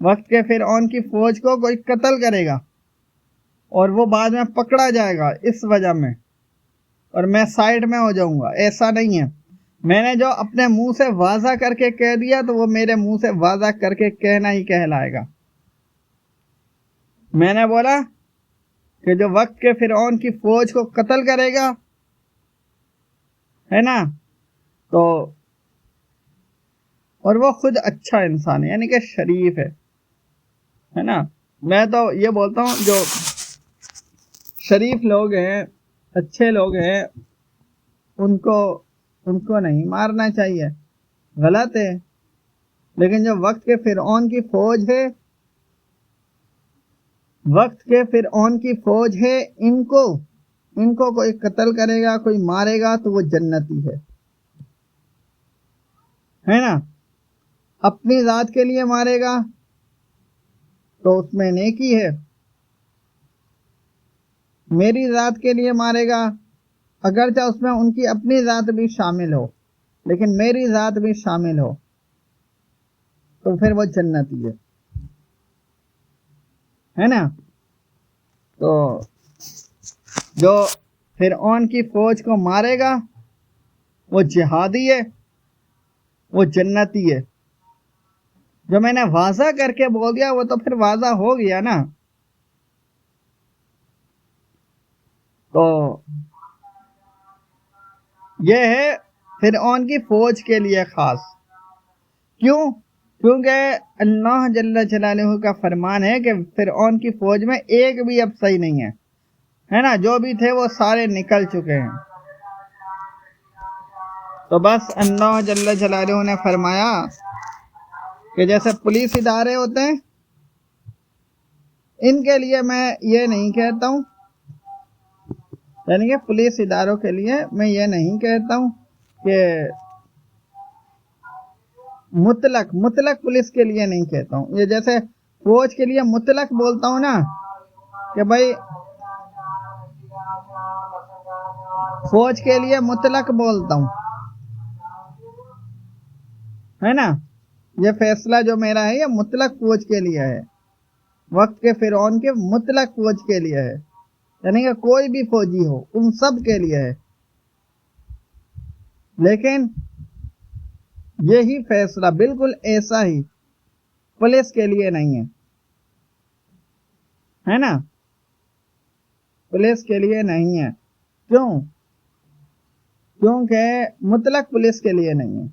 وقت کے فرعون کی فوج کو کوئی قتل کرے گا اور وہ بعد میں پکڑا جائے گا اس وجہ میں، اور میں سائیڈ میں ہو جاؤں گا، ایسا نہیں ہے۔ میں نے جو اپنے منہ سے واضح کر کے کہہ دیا تو وہ میرے منہ سے واضح کر کے کہنا ہی کہلائے گا۔ میں نے بولا کہ جو وقت کے فرعون کی فوج کو قتل کرے گا، ہے نا، تو اور وہ خود اچھا انسان ہے، یعنی کہ شریف ہے نا۔ میں تو یہ بولتا ہوں جو شریف لوگ ہیں، اچھے لوگ ہیں، ان کو نہیں مارنا چاہیے، غلط ہے۔ لیکن جو وقت کے فرعون کی فوج ہے، وقت کے فرعون کی فوج ہے، ان کو کوئی قتل کرے گا، کوئی مارے گا تو وہ جنتی ہے نا۔ اپنی ذات کے لیے مارے گا تو اس میں نیکی ہے، میری ذات کے لیے مارے گا اگرچہ اس میں ان کی اپنی ذات بھی شامل ہو، لیکن میری ذات بھی شامل ہو تو پھر وہ جنتی ہے نا۔ تو جو فرعون کی فوج کو مارے گا وہ جہادی ہے، وہ جنتی ہے۔ جو میں نے واضح کر کے بول دیا وہ تو پھر واضح ہو گیا نا۔ تو یہ ہے فرعون کی فوج کے لیے خاص۔ کیوں؟ کیونکہ اللہ جل جلالہ کا فرمان ہے کہ فرعون کی فوج میں ایک بھی اب صحیح نہیں ہے نا، جو بھی تھے وہ سارے نکل چکے ہیں۔ تو بس اللہ جل جلالہ نے فرمایا کہ جیسے پولیس ادارے ہوتے ہیں، ان کے لیے میں یہ نہیں کہتا ہوں، یعنی کہ پولیس اداروں کے لیے میں یہ نہیں کہتا ہوں کہ مطلق پولیس کے لیے نہیں کہتا ہوں، یہ جیسے فوج کے لیے مطلق بولتا ہوں نا کہ بھائی فوج کے لیے مطلق بولتا ہوں، ہے نا، یہ فیصلہ جو میرا ہے یہ مطلق فوج کے لیے ہے، وقت کے فرعون کے مطلق فوج کے لیے ہے، یعنی کہ کوئی بھی فوجی ہو ان سب کے لیے ہے۔ لیکن یہی فیصلہ بالکل ایسا ہی پولیس کے لیے نہیں ہے نا، پولیس کے لیے نہیں ہے۔ کیوں؟ کیونکہ مطلق پولیس کے لیے نہیں ہے۔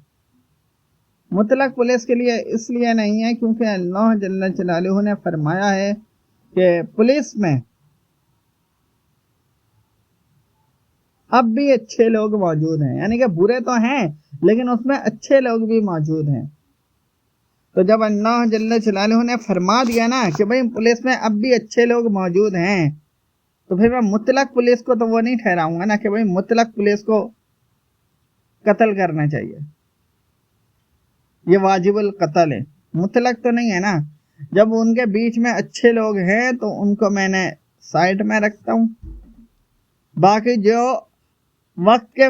مطلق پولیس کے لیے اس لیے نہیں ہے کیونکہ اللہ جل جلالہ نے فرمایا ہے کہ پولیس میں اب بھی اچھے لوگ موجود ہیں، یعنی کہ برے تو ہیں لیکن اس میں اچھے لوگ بھی موجود ہیں۔ تو جب اللہ جل جلالہ نے فرما دیا نا کہ بھئی پولیس میں اب بھی اچھے لوگ موجود ہیں، تو پھر میں مطلق پولیس کو تو وہ نہیں ٹھہراؤں گا نا کہ بھئی مطلق پولیس کو قتل کرنا چاہیے، یہ واجب القتل ہے، مطلق تو نہیں ہے نا۔ جب ان کے بیچ میں اچھے لوگ ہیں تو ان کو میں نے سائڈ میں رکھتا ہوں، باقی جو وقت کے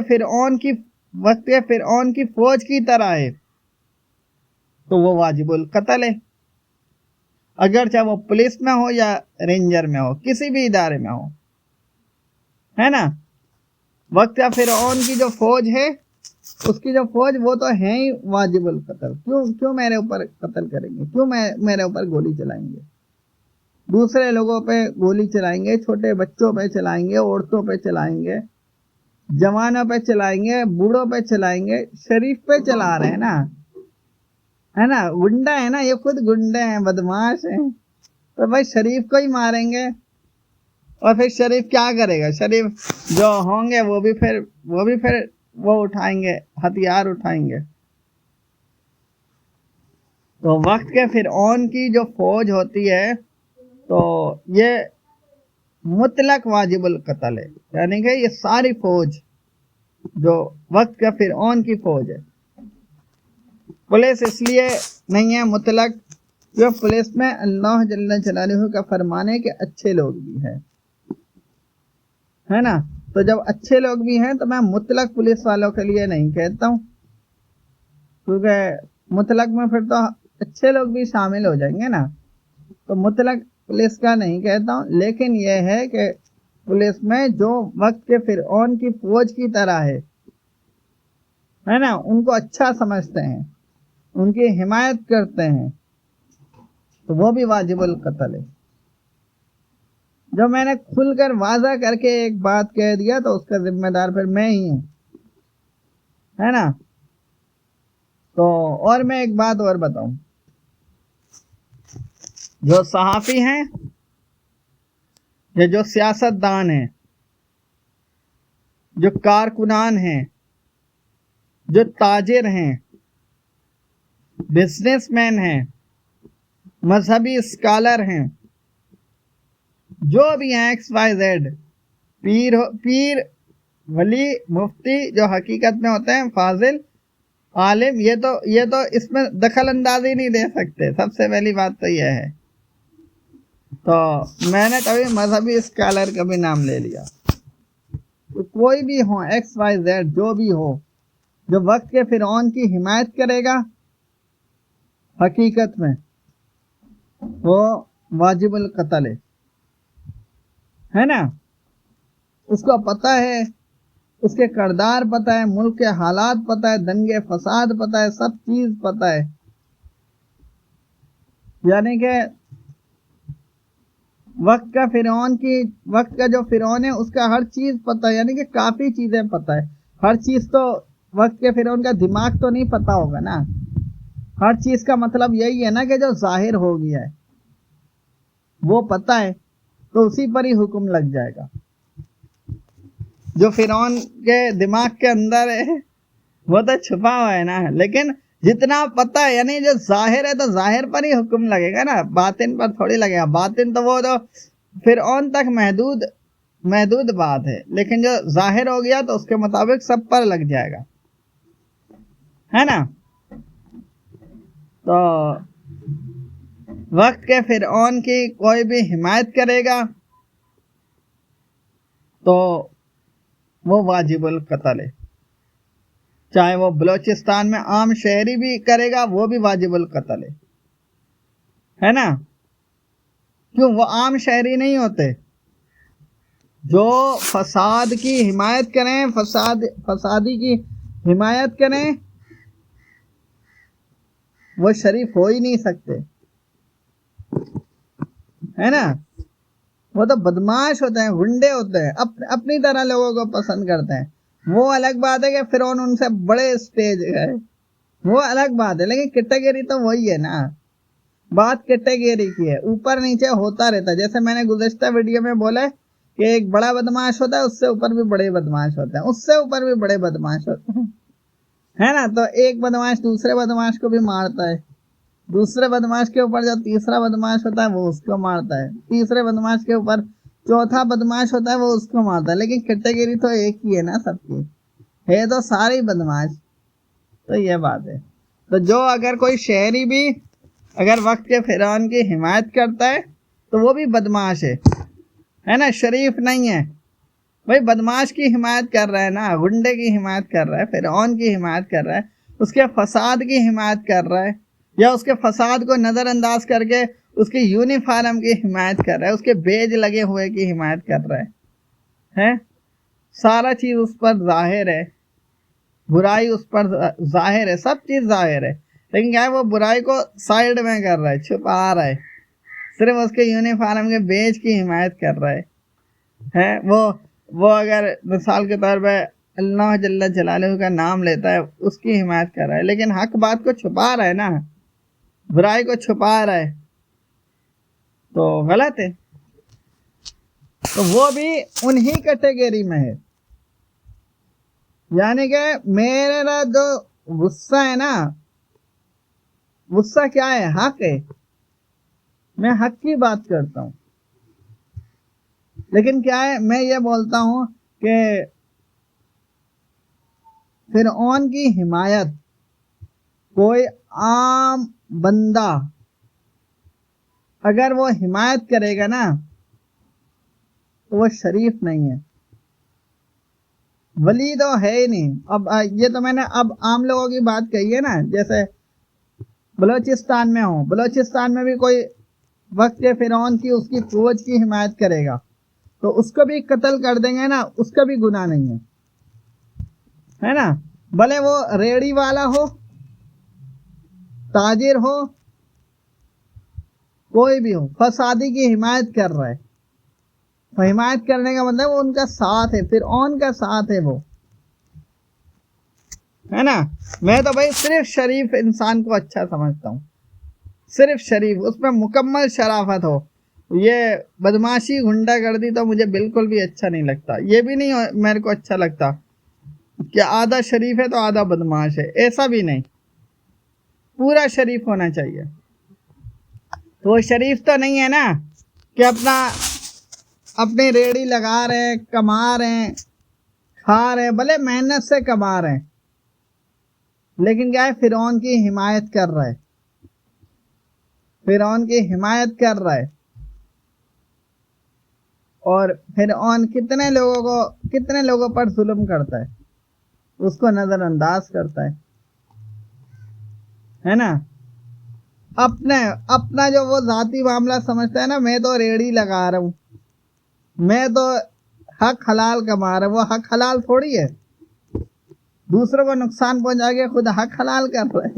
فرعون کی فوج کی طرح ہے تو وہ واجب القتل ہے، اگرچہ وہ پولیس میں ہو یا رینجر میں ہو، کسی بھی ادارے میں ہو، ہے نا۔ وقت کا فرعون کی جو فوج ہے، اس کی جو فوج وہ تو ہے ہی واجب القتل۔ کیوں میرے اوپر قتل کریں گے؟ کیوں میرے اوپر گولی چلائیں گے؟ دوسرے لوگوں پہ گولی چلائیں گے، چھوٹے بچوں پہ چلائیں گے، عورتوں پہ چلائیں گے، جوانوں پہ چلائیں گے، بوڑھوں پہ چلائیں گے، شریف پہ چلا رہے ہیں نا، ہے نا، گنڈا ہے نا، یہ خود گنڈے ہیں، بدماش ہیں، تو بھائی شریف کو ہی ماریں گے۔ اور پھر شریف کیا کرے گا؟ شریف جو ہوں گے وہ بھی پھر وہ اٹھائیں گے، ہتھیار اٹھائیں گے۔ تو وقت کے فرعون کی جو فوج ہوتی ہے تو یہ مطلق واجب القتل ہے، یعنی کہ یہ ساری فوج جو وقت کا فرعون کی فوج ہے۔ پولیس اس لیے نہیں ہے مطلق جو پولیس میں اللہ جل جلالہ کا فرمان ہے کہ اچھے لوگ بھی ہیں، ہے نا۔ تو جب اچھے لوگ بھی ہیں تو میں مطلق پولیس والوں کے لیے نہیں کہتا ہوں، کیونکہ مطلق میں پھر تو اچھے لوگ بھی شامل ہو جائیں گے نا، تو مطلق پولیس کا نہیں کہتا ہوں۔ لیکن یہ ہے کہ پولیس میں جو وقت کے فرعون کی فوج کی طرح ہے نا، ان کو اچھا سمجھتے ہیں، ان کی حمایت کرتے ہیں، تو وہ بھی واجب القتل ہے۔ جو میں نے کھل کر واضح کر کے ایک بات کہہ دیا تو اس کا ذمہ دار پھر میں ہی ہوں، ہے نا۔ تو اور میں ایک بات اور بتاؤں، جو صحافی ہیں یا جو سیاست دان ہیں، جو کارکنان ہیں، جو تاجر ہیں، بزنس مین ہیں، مذہبی اسکالر ہیں، جو بھی ہیں ایکس وائی زیڈ، پیر ولی مفتی جو حقیقت میں ہوتے ہیں فاضل عالم، یہ تو اس میں دخل اندازی نہیں دے سکتے، سب سے پہلی بات تو یہ ہے۔ تو میں نے کبھی مذہبی اسکالر کا بھی نام لے لیا، تو کوئی بھی ہو ایکس وائی زیڈ جو بھی ہو جو وقت کے فرعون کی حمایت کرے گا، حقیقت میں وہ واجب القتل ہے نا۔ اس کو پتہ ہے، اس کے کردار پتہ ہے، ملک کے حالات پتہ ہے، دنگے فساد پتہ ہے، سب چیز پتہ ہے. یعنی کہ وقت کا جو فرعون ہے اس کا ہر چیز پتہ ہے، یعنی کہ کافی چیزیں پتہ ہے. ہر چیز تو وقت کے فرعون کا دماغ تو نہیں پتہ ہوگا نا. ہر چیز کا مطلب یہی ہے نا کہ جو ظاہر ہو گیا ہے وہ پتہ ہے تو اسی پر ہی حکم لگ جائے گا. جو فرعون کے دماغ کے اندر ہے وہ تو چھپا ہوا ہے نا، لیکن جتنا پتہ ہے یعنی جو ظاہر ہے تو ظاہر پر ہی حکم لگے گا نا، باطن پر تھوڑی لگے گا. باطن تو وہ جو فرعون تک محدود بات ہے، لیکن جو ظاہر ہو گیا تو اس کے مطابق سب پر لگ جائے گا، ہے نا. تو وقت کے فرعون کی کوئی بھی حمایت کرے گا تو وہ واجب القتل ہے. چاہے وہ بلوچستان میں عام شہری بھی کرے گا وہ بھی واجب القتل ہے نا. کیوں؟ وہ عام شہری نہیں ہوتے. جو فساد کی حمایت کریں، فسادی کی حمایت کریں، وہ شریف ہو ہی نہیں سکتے، ہے نا. وہ تو بدماش ہوتے ہیں، غنڈے ہوتے ہیں، اپنی طرح لوگوں کو پسند کرتے ہیں. وہ الگ بات ہے کہ فرعون ان سے بڑے اسٹیج ہے، وہ الگ بات ہے، لیکن کیٹیگری تو وہی ہے نا. بات کیٹیگری کی ہے، اوپر نیچے ہوتا رہتا ہے. جیسے میں نے گزشتہ ویڈیو میں بولا کہ ایک بڑا بدماش ہوتا ہے، اس سے اوپر بھی بڑے بدماش ہوتے ہیں، اس سے اوپر بھی بڑے بدماش ہوتے ہیں، ہے نا. تو ایک بدماش دوسرے بدماش کو بھی مارتا ہے، دوسرے بدماش کے اوپر جو تیسرا بدماش ہوتا ہے وہ اس کو مارتا ہے، تیسرے بدماش کے اوپر چوتھا بدماش ہوتا ہے وہ اس کو مارتا ہے. لیکن کیٹیگری تو ایک ہی ہے نا، سب کی ہے تو ساری بدماش. تو یہ بات ہے. تو جو اگر کوئی شہری بھی اگر وقت کے فرعون کی حمایت کرتا ہے تو وہ بھی بدماش ہے نا، شریف نہیں ہے. بھائی بدماش کی حمایت کر رہا ہے نا، غنڈے کی حمایت کر رہا ہے، فرعون کی حمایت کر رہا ہے، اس کے فساد کی حمایت کر رہا ہے، یا اس کے فساد کو نظر انداز کر کے اس کی یونیفارم کی حمایت کر رہا ہے، اس کے بیج لگے ہوئے کی حمایت کر رہا ہے. سارا چیز اس پر ظاہر ہے، برائی اس پر ظاہر ہے، سب چیز ظاہر ہے. لیکن کیا ہے، وہ برائی کو سائیڈ میں کر رہا ہے، چھپا رہا ہے، صرف اس کے یونیفارم کے بیج کی حمایت کر رہا ہے. وہ اگر مثال کے طور پہ اللہ جل جلالہ کا نام لیتا ہے اس کی حمایت کر رہا ہے، لیکن حق بات کو چھپا رہا ہے نا، برائی کو چھپا رہا ہے، تو غلط ہے. تو وہ بھی انہی کیٹیگری میں ہے. یعنی کہ میرا جو غصہ ہے نا، غصہ کیا ہے؟ حق ہے، میں حق کی بات کرتا ہوں. لیکن کیا ہے، میں یہ بولتا ہوں کہ فرعون کی حمایت کوئی عام بندہ اگر وہ حمایت کرے گا نا تو وہ شریف نہیں ہے، ولی تو ہے ہی نہیں. اب یہ تو میں نے اب عام لوگوں کی بات کہی ہے نا. جیسے بلوچستان میں ہوں، بلوچستان میں بھی کوئی وقت کے فرعون کی اس کی فوج کی حمایت کرے گا تو اس کو بھی قتل کر دیں گے نا، اس کا بھی گناہ نہیں ہے نا. بھلے وہ ریڑی والا ہو، تاجر ہو، کوئی بھی ہو، فسادی کی حمایت کر رہا ہے. حمایت کرنے کا مطلب وہ ان کا ساتھ ہے، فرعون کا ساتھ ہے وہ، ہے نا. میں تو بھائی صرف شریف انسان کو اچھا سمجھتا ہوں، صرف شریف، اس میں مکمل شرافت ہو. یہ بدماشی غنڈہ گردی تو مجھے بالکل بھی اچھا نہیں لگتا. یہ بھی نہیں میرے کو اچھا لگتا کہ آدھا شریف ہے تو آدھا بدماش ہے، ایسا بھی نہیں. پورا شریف ہونا چاہیے. تو وہ شریف تو نہیں ہے نا کہ اپنی ریڑھی لگا رہے ہیں، کما رہے ہیں، کھا رہے ہیں، بھلے محنت سے کما رہے ہیں، لیکن کیا ہے، فرعون کی حمایت کر رہا ہے، فرعون کی حمایت کر رہا ہے. اور فرعون کتنے لوگوں پر ظلم کرتا ہے، اس کو نظر انداز کرتا ہے نا. اپنا جو وہ ذاتی معاملہ سمجھتا ہے نا، میں تو ریڑھی لگا رہا ہوں، میں تو حق حلال کما رہا ہے، وہ حق حلال تھوڑی ہے، دوسروں کو نقصان پہنچا کے خود حق حلال کر رہے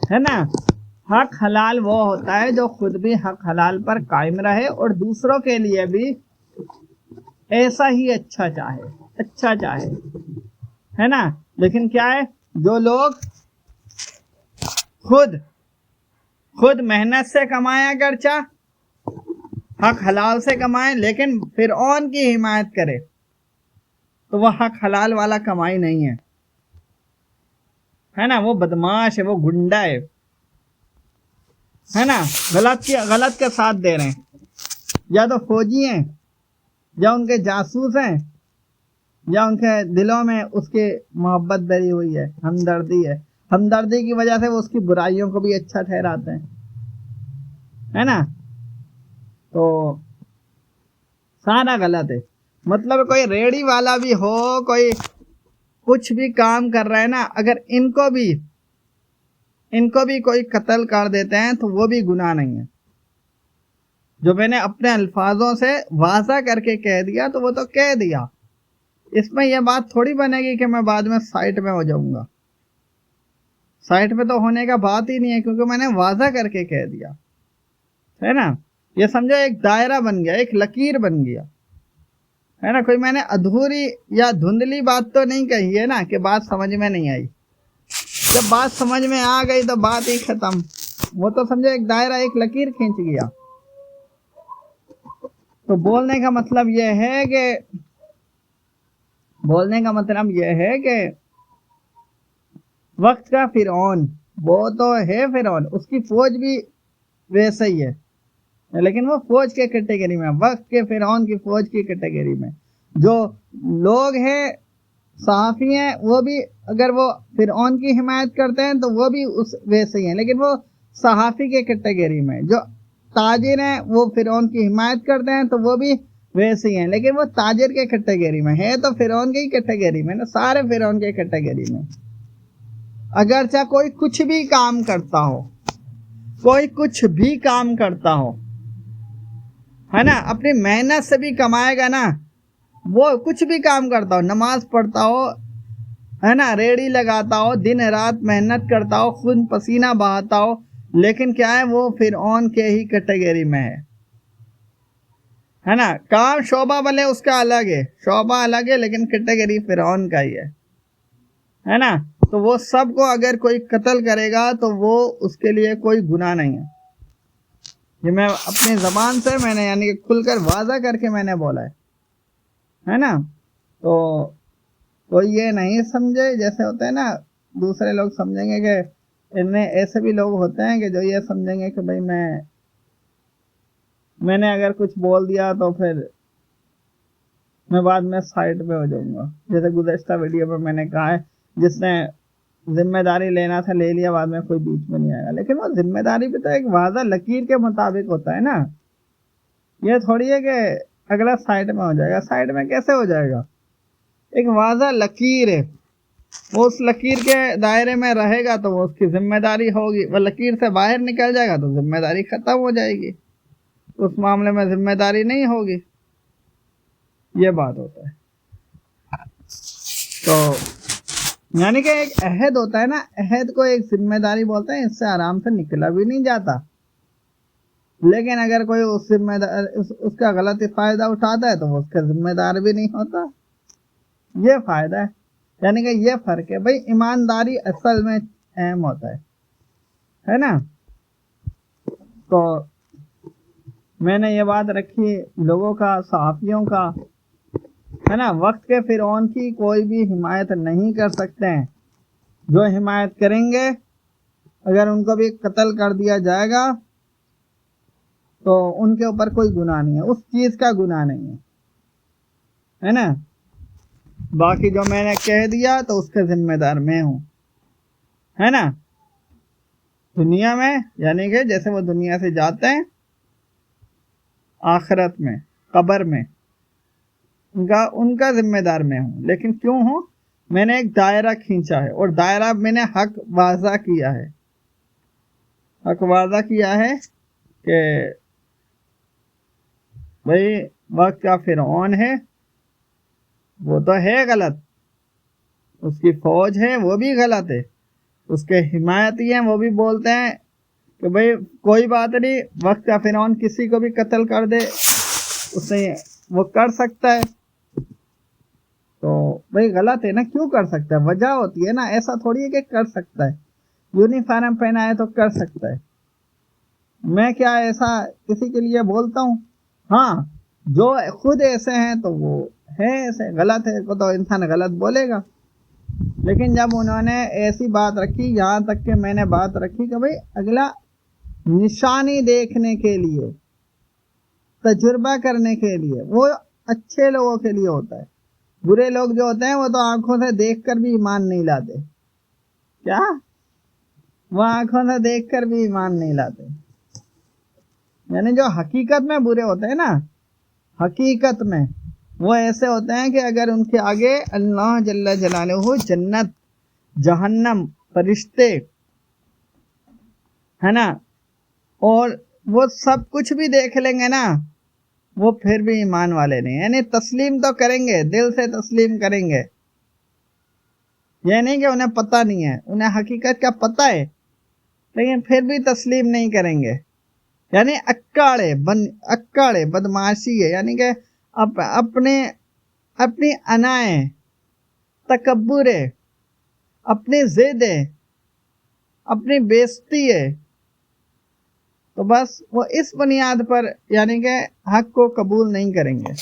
ہے نا۔ حق حلال وہ ہوتا ہے جو خود بھی حق حلال پر قائم رہے اور دوسروں کے لیے بھی ایسا ہی اچھا چاہے ہے نا۔ لیکن کیا ہے، جو لوگ خود محنت سے کمایا گرچہ حق حلال سے کمائے لیکن فرعون کی حمایت کرے تو وہ حق حلال والا کمائی نہیں ہے نا، وہ بدماش ہے، وہ گنڈا ہے نا، غلط کے ساتھ دے رہے ہیں، یا تو فوجی ہیں یا ان کے جاسوس ہیں یا ان کے دلوں میں اس کی محبت بھری ہوئی ہے، ہمدردی کی وجہ سے وہ اس کی برائیوں کو بھی اچھا ٹھہراتے ہیں، ہے نا۔ تو سارا غلط ہے، مطلب کوئی ریڑھی والا بھی ہو، کوئی کچھ بھی کام کر رہا ہے نا، اگر ان کو بھی کوئی قتل کر دیتے ہیں تو وہ بھی گناہ نہیں ہے۔ جو میں نے اپنے الفاظوں سے واضح کر کے کہہ دیا تو وہ تو کہہ دیا، اس میں یہ بات تھوڑی بنے گی کہ میں بعد میں سائٹ میں ہو جاؤں گا، سائٹ میں تو ہونے کا بات ہی نہیں ہے، کیونکہ میں نے واضح کر کے کہہ دیا ہے نا۔ یہ سمجھو ایک دائرہ بن گیا، ایک لکیر بن گیا ہے نا، کوئی میں نے ادھوری یا دھندلی بات تو نہیں کہی ہے نا کہ بات سمجھ میں نہیں آئی، جب بات سمجھ میں آ گئی تو بات ہی ختم، وہ تو سمجھو ایک دائرہ، ایک لکیر کھینچ گیا۔ تو بولنے کا مطلب یہ ہے کہ وقت کا فرعون وہ تو ہے فرعون، اس کی فوج بھی ویسے ہی ہے، لیکن وہ فوج کے کیٹیگری میں، وقت کے فرعون کی فوج کی کیٹیگری میں۔ جو لوگ ہیں صحافی ہیں وہ بھی اگر وہ فرعون کی حمایت کرتے ہیں تو وہ بھی اس ویسے ہی ہیں، لیکن وہ صحافی کے کیٹیگری میں۔ جو تاجر ہیں وہ فرعون کی حمایت کرتے ہیں تو وہ بھی ویسے ہی ہیں، لیکن وہ تاجر کے کیٹیگری میں ہے، تو فرعون کی کیٹیگری میں نا، سارے فرعون کے کیٹیگری میں۔ اگرچہ کوئی کچھ بھی کام کرتا ہو ہے نا، اپنی محنت سے بھی کمائے گا نا، وہ کچھ بھی کام کرتا ہو، نماز پڑھتا ہو ہے نا، ریڑھی لگاتا ہو، دن رات محنت کرتا ہو، خون پسینہ بہاتا ہو، لیکن کیا ہے، وہ فرعون کے ہی کیٹیگری میں ہے نا۔ کام شعبہ بھلے اس کا شعبہ الگ ہے لیکن کیٹیگری فرعون کا ہی ہے نا۔ تو وہ سب کو اگر کوئی قتل کرے گا تو وہ اس کے لیے کوئی گناہ نہیں ہے، یہ میں اپنی زبان سے میں نے یعنی کہ کھل کر واضح کر کے میں نے بولا ہے نا۔ تو کوئی یہ نہیں سمجھے، جیسے ہوتا ہے نا دوسرے لوگ سمجھیں گے کہ ان میں ایسے بھی لوگ ہوتے ہیں کہ جو یہ سمجھیں گے کہ بھئی میں نے اگر کچھ بول دیا تو پھر میں بعد میں سائٹ پہ ہو جاؤں گا، جیسے گزشتہ ویڈیو میں نے کہا ہے، جس نے ذمہ داری لینا تھا لے لیا، بعد میں کوئی بیچ میں نہیں آئے گا، لیکن وہ ذمہ داری بھی تو ایک واضح لکیر کے مطابق ہوتا ہے نا، یہ تھوڑی ہے کہ اگلا سائٹ میں ہو جائے گا، سائٹ میں کیسے ہو جائے گا، ایک واضح لکیر ہے، وہ اس لکیر کے دائرے میں رہے گا تو وہ اس کی ذمہ داری ہوگی، وہ لکیر سے باہر نکل جائے گا تو ذمہ داری ختم ہو جائے گی، اس معاملے میں ذمہ داری نہیں ہوگی، یہ بات ہوتا ہے۔ تو یعنی کہ ایک عہد ہوتا ہے نا، عہد کو ایک ذمہ داری بولتے ہیں، اس سے آرام سے نکلا بھی نہیں جاتا، لیکن اگر کوئی اس کا غلط فائدہ اٹھاتا ہے تو وہ اس کا ذمہ دار بھی نہیں ہوتا، یہ فائدہ ہے، یعنی کہ یہ فرق ہے بھائی، ایمانداری اصل میں اہم ہوتا ہے نا۔ تو میں نے یہ بات رکھی لوگوں کا، صحافیوں کا ہے نا، وقت کے فرعون کی کوئی بھی حمایت نہیں کر سکتے ہیں، جو حمایت کریں گے اگر ان کو بھی قتل کر دیا جائے گا تو ان کے اوپر کوئی گناہ نہیں ہے، اس چیز کا گناہ نہیں ہے نا۔ باقی جو میں نے کہہ دیا تو اس کے ذمہ دار میں ہوں، ہے نا۔ دنیا میں یعنی کہ جیسے وہ دنیا سے جاتے ہیں، آخرت میں، قبر میں ان کا ذمہ دار میں ہوں، لیکن کیوں ہوں، میں نے ایک دائرہ کھینچا ہے اور دائرہ میں نے حق واضح کیا ہے کہ بھئی وقت کا فرعون ہے وہ تو ہے غلط، اس کی فوج ہے وہ بھی غلط ہے، اس کے حمایتی ہیں وہ بھی بولتے ہیں کہ بھئی کوئی بات نہیں، وقت کا فرعون کسی کو بھی قتل کر دے اسے وہ کر سکتا ہے، تو بھئی غلط ہے نا، کیوں کر سکتا ہے؟ وجہ ہوتی ہے نا، ایسا تھوڑی ہے کہ کر سکتا ہے، یونیفارم پہنا ہے تو کر سکتا ہے۔ میں کیا ایسا کسی کے لیے بولتا ہوں؟ ہاں جو خود ایسے ہیں تو وہ ہے ایسے، غلط ہے تو انسان غلط بولے گا، لیکن جب انہوں نے ایسی بات رکھی، یہاں تک کہ میں نے بات رکھی کہ بھئی اگلا نشانی دیکھنے کے لیے، تجربہ کرنے کے لیے، وہ اچھے لوگوں کے لیے ہوتا ہے، برے لوگ جو ہوتے ہیں وہ تو آنکھوں سے دیکھ کر بھی ایمان نہیں لاتے، کیا وہ آنکھوں سے دیکھ کر بھی ایمان نہیں لاتے، یعنی جو حقیقت میں برے ہوتے ہیں نا، حقیقت میں وہ ایسے ہوتے ہیں کہ اگر ان کے آگے اللہ جل جلالہ جنت، جہنم، فرشتے ہے نا، اور وہ سب کچھ بھی دیکھ لیں گے نا، وہ پھر بھی ایمان والے نہیں، یعنی تسلیم تو کریں گے، دل سے تسلیم کریں گے، یہ نہیں کہ انہیں پتہ نہیں ہے، انہیں حقیقت کا پتہ ہے لیکن پھر بھی تسلیم نہیں کریں گے، یعنی اکاڑے بدماشی ہے، یعنی کہ اپنی انائیں، تکبر ہے، اپنی ضد ہے، اپنی بیزتی ہے، تو بس وہ اس بنیاد پر یعنی کہ حق کو قبول نہیں کریں گے۔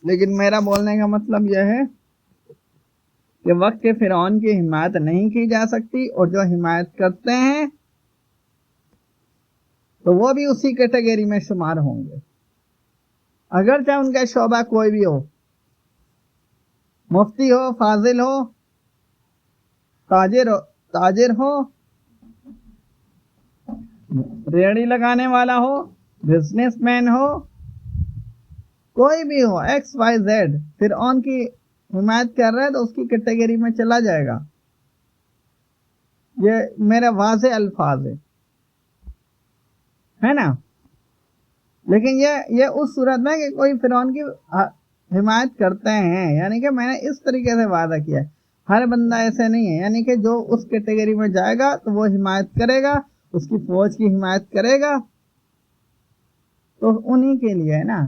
لیکن میرا بولنے کا مطلب یہ ہے کہ وقت کے فرعون کی حمایت نہیں کی جا سکتی، اور جو حمایت کرتے ہیں تو وہ بھی اسی کیٹیگری میں شمار ہوں گے، اگرچہ ان کا شعبہ کوئی بھی ہو، مفتی ہو، فاضل ہو، تاجر ہو، ریڑھی لگانے والا ہو، بزنس مین ہو، کوئی بھی ہو، ایکس وائی زیڈ، فرعون کی حمایت کر رہا ہے تو اس کی کیٹیگری میں چلا جائے گا، یہ میرے واضح الفاظ ہے نا۔ لیکن یہ اس صورت میں کہ کوئی فرعون کی حمایت کرتے ہیں، یعنی کہ میں نے اس طریقے سے وعدہ کیا ہے، ہر بندہ ایسے نہیں ہے، یعنی کہ جو اس کیٹیگری میں جائے گا تو وہ حمایت کرے گا، اس کی فوج کی حمایت کرے گا، تو انہی کے لیے ہے نا،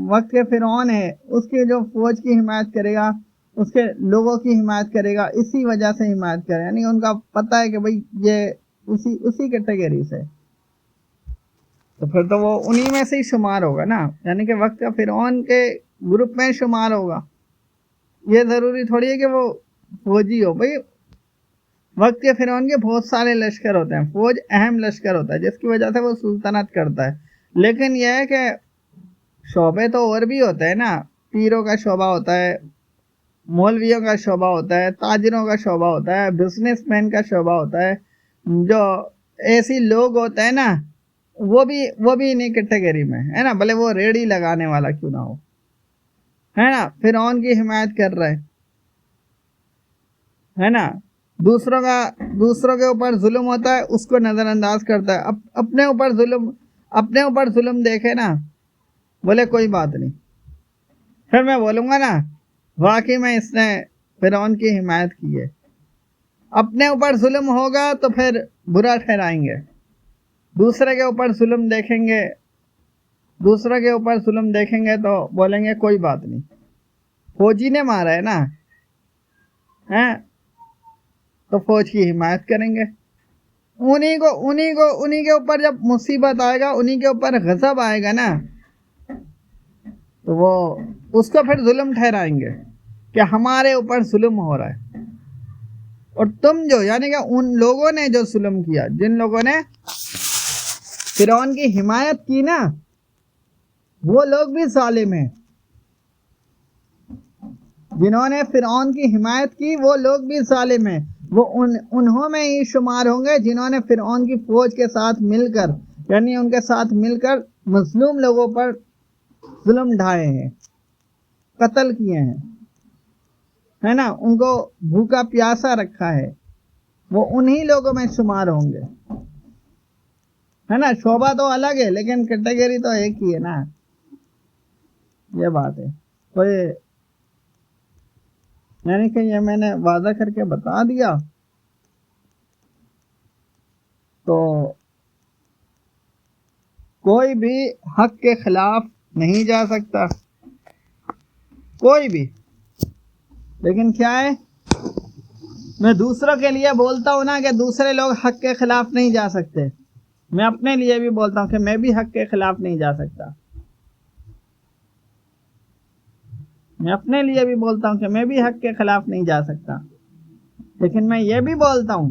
وقت کے فرعون ہے اس کی جو فوج کی حمایت کرے گا، اس کے لوگوں کی حمایت کرے گا، اسی وجہ سے حمایت کرے، یعنی ان کا پتہ ہے کہ بھئی یہ اسی کیٹیگری سے، تو پھر تو وہ انہی میں سے ہی شمار ہوگا نا، یعنی کہ وقت کا فرعون کے گروپ میں شمار ہوگا، یہ ضروری تھوڑی ہے کہ وہ فوجی ہو، بھئی وقت کے فرعون کے بہت سارے لشکر ہوتے ہیں، فوج اہم لشکر ہوتا ہے جس کی وجہ سے وہ سلطنت کرتا ہے، لیکن یہ ہے کہ شعبے تو اور بھی ہوتے ہیں نا، پیروں کا شعبہ ہوتا ہے، مولویوں کا شعبہ ہوتا ہے، تاجروں کا شعبہ ہوتا ہے، بزنس مین کا شعبہ ہوتا ہے، جو ایسی لوگ ہوتے ہیں نا وہ بھی انہیں کیٹیگری میں ہے نا، بھلے وہ ریڑھی لگانے والا کیوں نہ ہو، ہے نا، فرعون کی حمایت کر رہے ہے نا، دوسروں کے اوپر ظلم ہوتا ہے اس کو نظر انداز کرتا ہے، اپنے اوپر ظلم دیکھے نا، بولے کوئی بات نہیں، پھر میں بولوں گا نا واقعی میں اس نے فرعون کی حمایت کی ہے، اپنے اوپر ظلم ہوگا تو پھر برا ٹھہرائیں گے، دوسرے کے اوپر ظلم دیکھیں گے تو بولیں گے کوئی بات نہیں، فوجی نے مارا ہے نا، تو فوج کی حمایت کریں گے، انہی کے اوپر جب مصیبت آئے گا، انہی کے اوپر غضب آئے گا نا، تو وہ اس کو پھر ظلم ٹھہرائیں گے کہ ہمارے اوپر ظلم ہو رہا ہے، اور تم جو یعنی کہ ان لوگوں نے جو ظلم کیا، جن لوگوں نے فرعون کی حمایت کی نا، وہ لوگ بھی ظالم ہیں، جنہوں نے فرعون کی حمایت کی وہ لوگ بھی ظالم ہیں، وہ انہوں میں ہی شمار ہوں گے جنہوں نے فرعون کی فوج کے ساتھ مل کر، یعنی ان کے ساتھ مل کر مظلوم لوگوں پر ظلم ڈھائے ہیں، قتل کیے ہیں، ہے نا، ان کو بھوکا پیاسا رکھا ہے، وہ انہی لوگوں میں شمار ہوں گے، ہے نا, شعبہ تو الگ ہے لیکن کیٹیگری تو ایک ہی ہے نا, یہ بات ہے. تو یعنی کہ یہ میں نے واضح کر کے بتا دیا. تو کوئی بھی حق کے خلاف نہیں جا سکتا, کوئی بھی. لیکن کیا ہے, میں دوسروں کے لیے بولتا ہوں نا کہ دوسرے لوگ حق کے خلاف نہیں جا سکتے, میں اپنے لیے بھی بولتا ہوں کہ میں بھی حق کے خلاف نہیں جا سکتا. میں اپنے لیے بھی بولتا ہوں کہ میں بھی حق کے خلاف نہیں جا سکتا. لیکن میں یہ بھی بولتا ہوں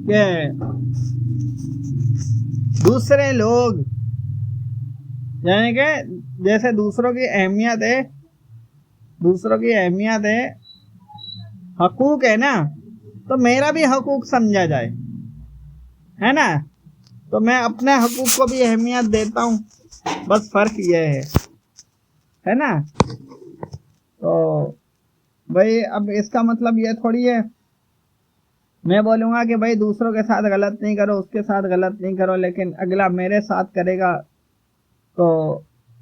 کہ دوسرے لوگ, یعنی کہ جیسے دوسروں کی اہمیت ہے, دوسروں کی اہمیت ہے, حقوق ہے نا, تو میرا بھی حقوق سمجھا جائے, ہے نا. تو میں اپنے حقوق کو بھی اہمیت دیتا ہوں, بس فرق یہ ہے نا. تو بھائی اب اس کا مطلب یہ تھوڑی ہے میں بولوں گا کہ بھائی دوسروں کے ساتھ غلط نہیں کرو, اس کے ساتھ غلط نہیں کرو, لیکن اگلا میرے ساتھ کرے گا تو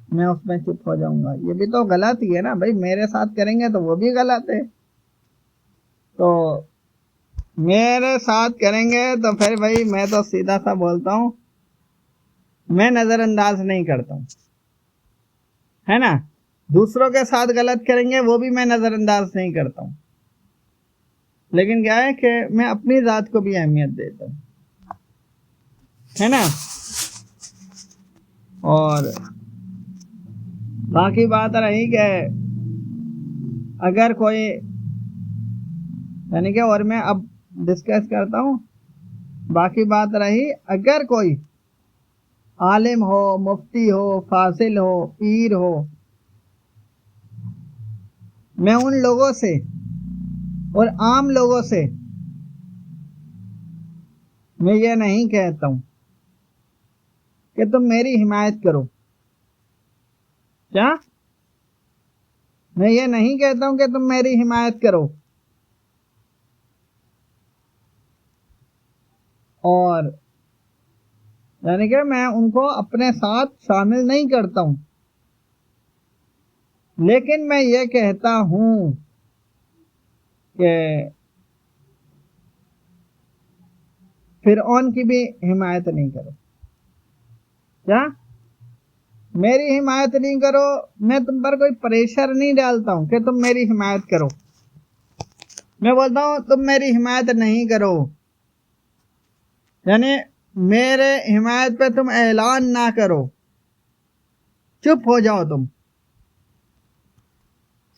میں اس میں چپ ہو جاؤں گا. یہ بھی تو غلط ہی ہے نا بھائی, میرے ساتھ کریں گے تو وہ بھی غلط ہے. تو میرے ساتھ کریں گے تو پھر بھائی میں تو سیدھا سا بولتا ہوں, میں نظر انداز نہیں کرتا ہوں, ہے نا. دوسروں کے ساتھ غلط کریں گے وہ بھی میں نظر انداز نہیں کرتا ہوں, لیکن کیا ہے کہ میں اپنی ذات کو بھی اہمیت دیتا ہوں, ہے نا. اور باقی بات رہی کہ اگر کوئی, یعنی کہ اور میں اب ڈسکس کرتا ہوں, باقی بات رہی اگر کوئی عالم ہو, مفتی ہو, فاضل ہو, پیر ہو, میں ان لوگوں سے اور عام لوگوں سے میں یہ نہیں کہتا ہوں کہ تم میری حمایت کرو. کیا میں یہ نہیں کہتا ہوں کہ تم میری حمایت کرو, اور یعنی کہ میں ان کو اپنے ساتھ شامل نہیں کرتا ہوں, لیکن میں یہ کہتا ہوں کہ فرعون کی بھی حمایت نہیں کرو. کیا میری حمایت نہیں کرو, میں تم پر کوئی پریشر نہیں ڈالتا ہوں کہ تم میری حمایت کرو. میں بولتا ہوں تم میری حمایت نہیں کرو, یعنی میرے حمایت پہ تم اعلان نہ کرو, چپ ہو جاؤ, تم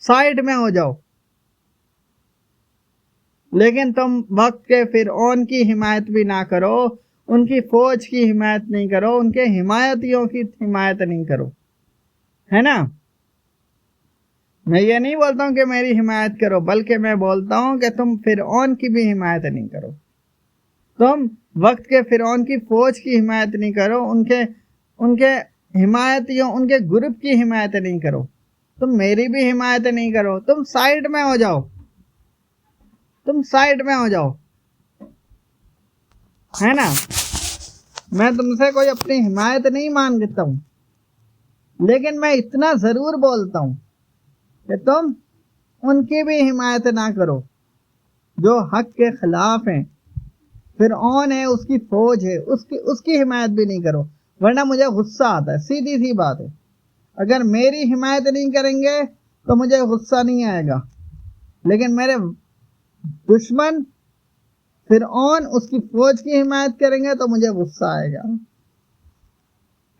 سائڈ میں ہو جاؤ. لیکن تم وقت کے فرعون کی حمایت بھی نہ کرو, ان کی فوج کی حمایت نہیں کرو, ان کے حمایتیوں کی حمایت نہیں کرو, ہے نا. میں یہ نہیں بولتا ہوں کہ میری حمایت کرو, بلکہ میں بولتا ہوں کہ تم فرعون کی بھی حمایت نہیں کرو, تم وقت کے فرعون کی فوج کی حمایت نہیں کرو, ان کے حمایتیوں, ان کے گروپ کی حمایت نہیں کرو, تم میری بھی حمایت نہیں کرو. تم سائڈ میں ہو جاؤ, تم سائڈ میں ہو جاؤ, ہے نا. میں تم سے کوئی اپنی حمایت نہیں مانگتا ہوں, لیکن میں اتنا ضرور بولتا ہوں کہ تم ان کی بھی حمایت نہ کرو جو حق کے خلاف ہیں. فرعون ہے, اس کی فوج ہے, اس کی حمایت بھی نہیں کرو, ورنہ مجھے غصہ آتا ہے. سیدھی سی بات ہے, اگر میری حمایت نہیں کریں گے تو مجھے غصہ نہیں آئے گا, لیکن میرے دشمن فرعون, اس کی فوج کی حمایت کریں گے تو مجھے غصہ آئے گا,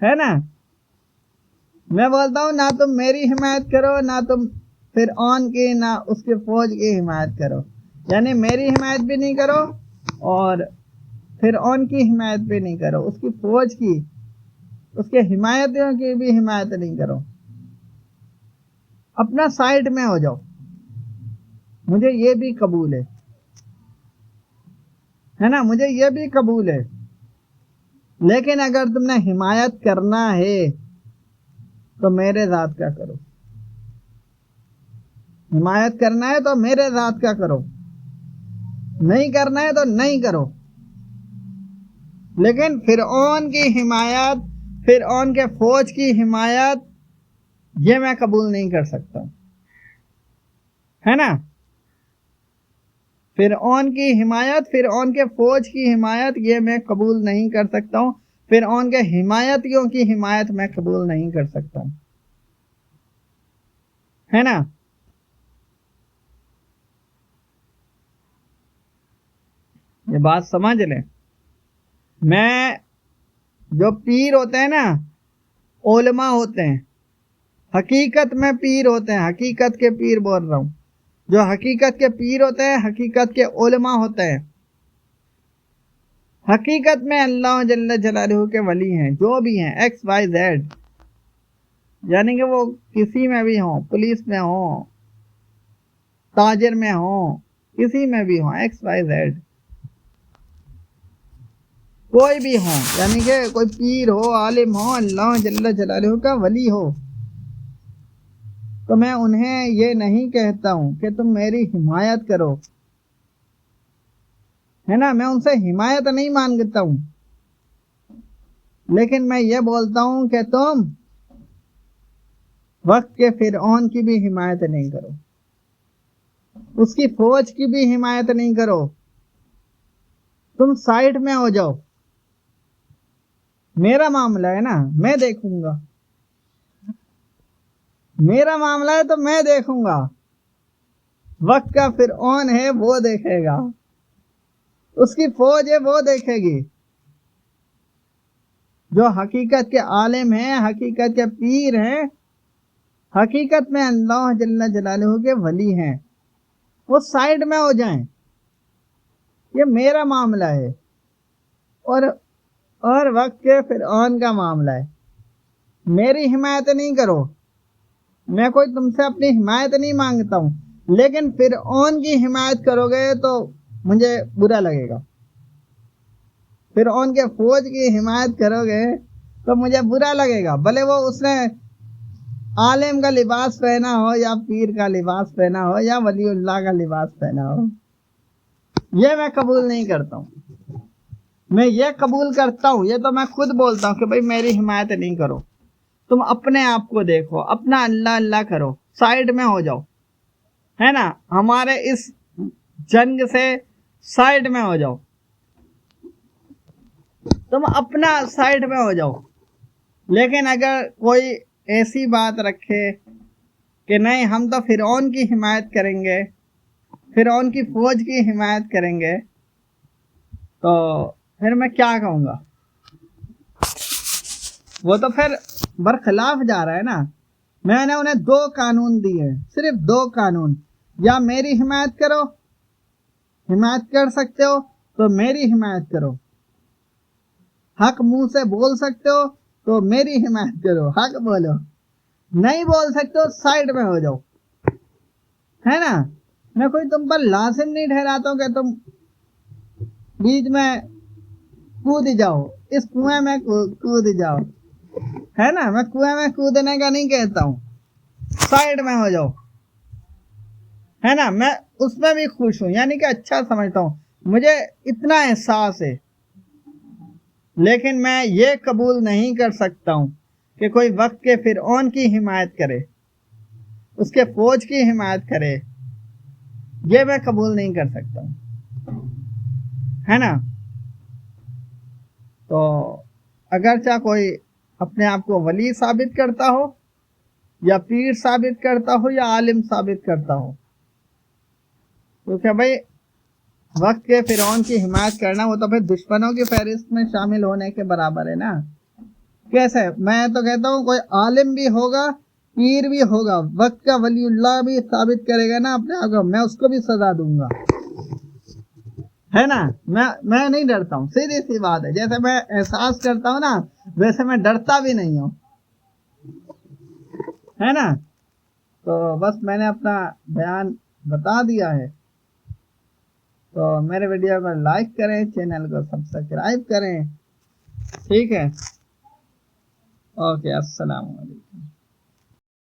ہے نا. میں بولتا ہوں نہ تم میری حمایت کرو, نہ تم فرعون کی, نہ اس کی فوج کی حمایت کرو, یعنی میری حمایت بھی نہیں کرو اور فرعون کی حمایت بھی نہیں کرو, اس کی فوج کی, اس کے حمایتیوں کی بھی حمایت نہیں کرو. اپنا سائڈ میں ہو جاؤ, مجھے یہ بھی قبول ہے نا, مجھے یہ بھی قبول ہے. لیکن اگر تم نے حمایت کرنا ہے تو میرے ذات کا کرو, حمایت کرنا ہے تو میرے ذات کا کرو, نہیں کرنا ہے تو نہیں کرو. لیکن فرعون کی حمایت، فرعون کے فوج کی حمایت یہ میں قبول نہیں کر سکتا، ہے نا؟ فرعون کی حمایت، فرعون کے فوج کی حمایت یہ میں قبول نہیں کر سکتا ہوں، فرعون کے حمایتیوں کی حمایت میں قبول نہیں کر سکتا ہوں، ہے نا؟ یہ بات سمجھ لیں۔ میں جو پیر ہوتے ہیں نا، علماء ہوتے ہیں، حقیقت میں پیر ہوتے ہیں، حقیقت کے پیر بول رہا ہوں، جو حقیقت کے پیر ہوتے ہیں، حقیقت کے علماء ہوتے ہیں، حقیقت میں اللہ جل جلالہ کے ولی ہیں، جو بھی ہیں ایکس وائی زیڈ، یعنی کہ وہ کسی میں بھی ہوں، پولیس میں ہوں، تاجر میں ہوں، کسی میں بھی ہوں، ایکس وائی زیڈ، کوئی بھی ہوں، یعنی کہ کوئی پیر ہو، عالم ہو، اللہ جل جلالہ کا ولی ہو، تو میں انہیں یہ نہیں کہتا ہوں کہ تم میری حمایت کرو، ہے نا؟ میں ان سے حمایت نہیں مانگتا ہوں، لیکن میں یہ بولتا ہوں کہ تم وقت کے فرعون کی بھی حمایت نہیں کرو، اس کی فوج کی بھی حمایت نہیں کرو، تم سائڈ میں ہو جاؤ، میرا معاملہ ہے نا، میں دیکھوں گا، میرا معاملہ ہے تو میں دیکھوں گا، وقت کا فرعون ہے وہ دیکھے گا، اس کی فوج ہے وہ دیکھے گی، جو حقیقت کے عالم ہیں، حقیقت کے پیر ہیں، حقیقت میں اللہ جل جلالہ کے ولی ہیں، وہ سائڈ میں ہو جائیں، یہ میرا معاملہ ہے، اور وقت کے فرعون کا معاملہ ہے، میری حمایت نہیں کرو، میں کوئی تم سے اپنی حمایت نہیں مانگتا ہوں، لیکن فرعون کی حمایت کرو گے تو مجھے برا لگے گا، فرعون کے فوج کی حمایت کرو گے تو مجھے برا لگے گا، بھلے وہ اس نے عالم کا لباس پہنا ہو یا پیر کا لباس پہنا ہو یا ولی اللہ کا لباس پہنا ہو، یہ میں قبول نہیں کرتا ہوں، میں یہ قبول کرتا ہوں، یہ تو میں خود بولتا ہوں کہ بھائی میری حمایت نہیں کرو، تم اپنے آپ کو دیکھو، اپنا اللہ اللہ کرو، سائڈ میں ہو جاؤ، ہے نا؟ ہمارے اس جنگ سے سائڈ میں ہو جاؤ، تم اپنا سائڈ میں ہو جاؤ، لیکن اگر کوئی ایسی بات رکھے کہ نہیں ہم تو فرعون کی حمایت کریں گے، فرعون کی فوج کی حمایت کریں گے، تو پھر میں کیا کہوں گا؟ وہ تو پھر برخلاف جا رہا ہے نا۔ میں نے انہیں 2 قانون دیے ہیں، صرف 2 قانون، یا میری حمایت کرو، حمایت کر سکتے ہو تو میری حمایت کرو، حق منہ سے بول سکتے ہو تو میری حمایت کرو، حق بولو، نہیں بول سکتے ہو سائڈ میں ہو جاؤ، ہے نا؟ میں کوئی تم پر لازم نہیں ٹھہراتا ہوں کہ تم بیچ میں کود جاؤ، اس کنویں میں کود جاؤ، ہے نا؟ میں کنویں میں کودنے کا نہیں کہتا ہوں، سائڈ میں ہو جاؤ، ہے نا؟ میں اس میں بھی خوش ہوں، یعنی کہ اچھا سمجھتا ہوں، مجھے اتنا احساس ہے، لیکن میں یہ قبول نہیں کر سکتا ہوں کہ کوئی وقت کے فرعون کی حمایت کرے، اس کے فوج کی حمایت کرے، یہ میں قبول نہیں کر سکتا ہوں، ہے نا؟ تو اگرچہ کوئی اپنے آپ کو ولی ثابت کرتا ہو یا پیر ثابت کرتا ہو یا عالم ثابت کرتا ہو، کیونکہ بھائی وقت کے فرعون کی حمایت کرنا وہ تو پھر دشمنوں کی فہرست میں شامل ہونے کے برابر ہے نا۔ کیسے؟ میں تو کہتا ہوں کوئی عالم بھی ہوگا، پیر بھی ہوگا، وقت کا ولی اللہ بھی ثابت کرے گا نا اپنے آپ کو، میں اس کو بھی سزا دوں گا، ہے نا؟ میں نہیں ڈرتا ہوں، سیدھی سی بات ہے، جیسے میں احساس کرتا ہوں نا ویسے میں ڈرتا بھی نہیں ہوں، ہے نا؟ تو بس میں نے اپنا بیان بتا دیا ہے، تو میرے ویڈیو کو لائک کریں، چینل کو سبسکرائب کریں، ٹھیک ہے؟ اوکے، السلام علیکم۔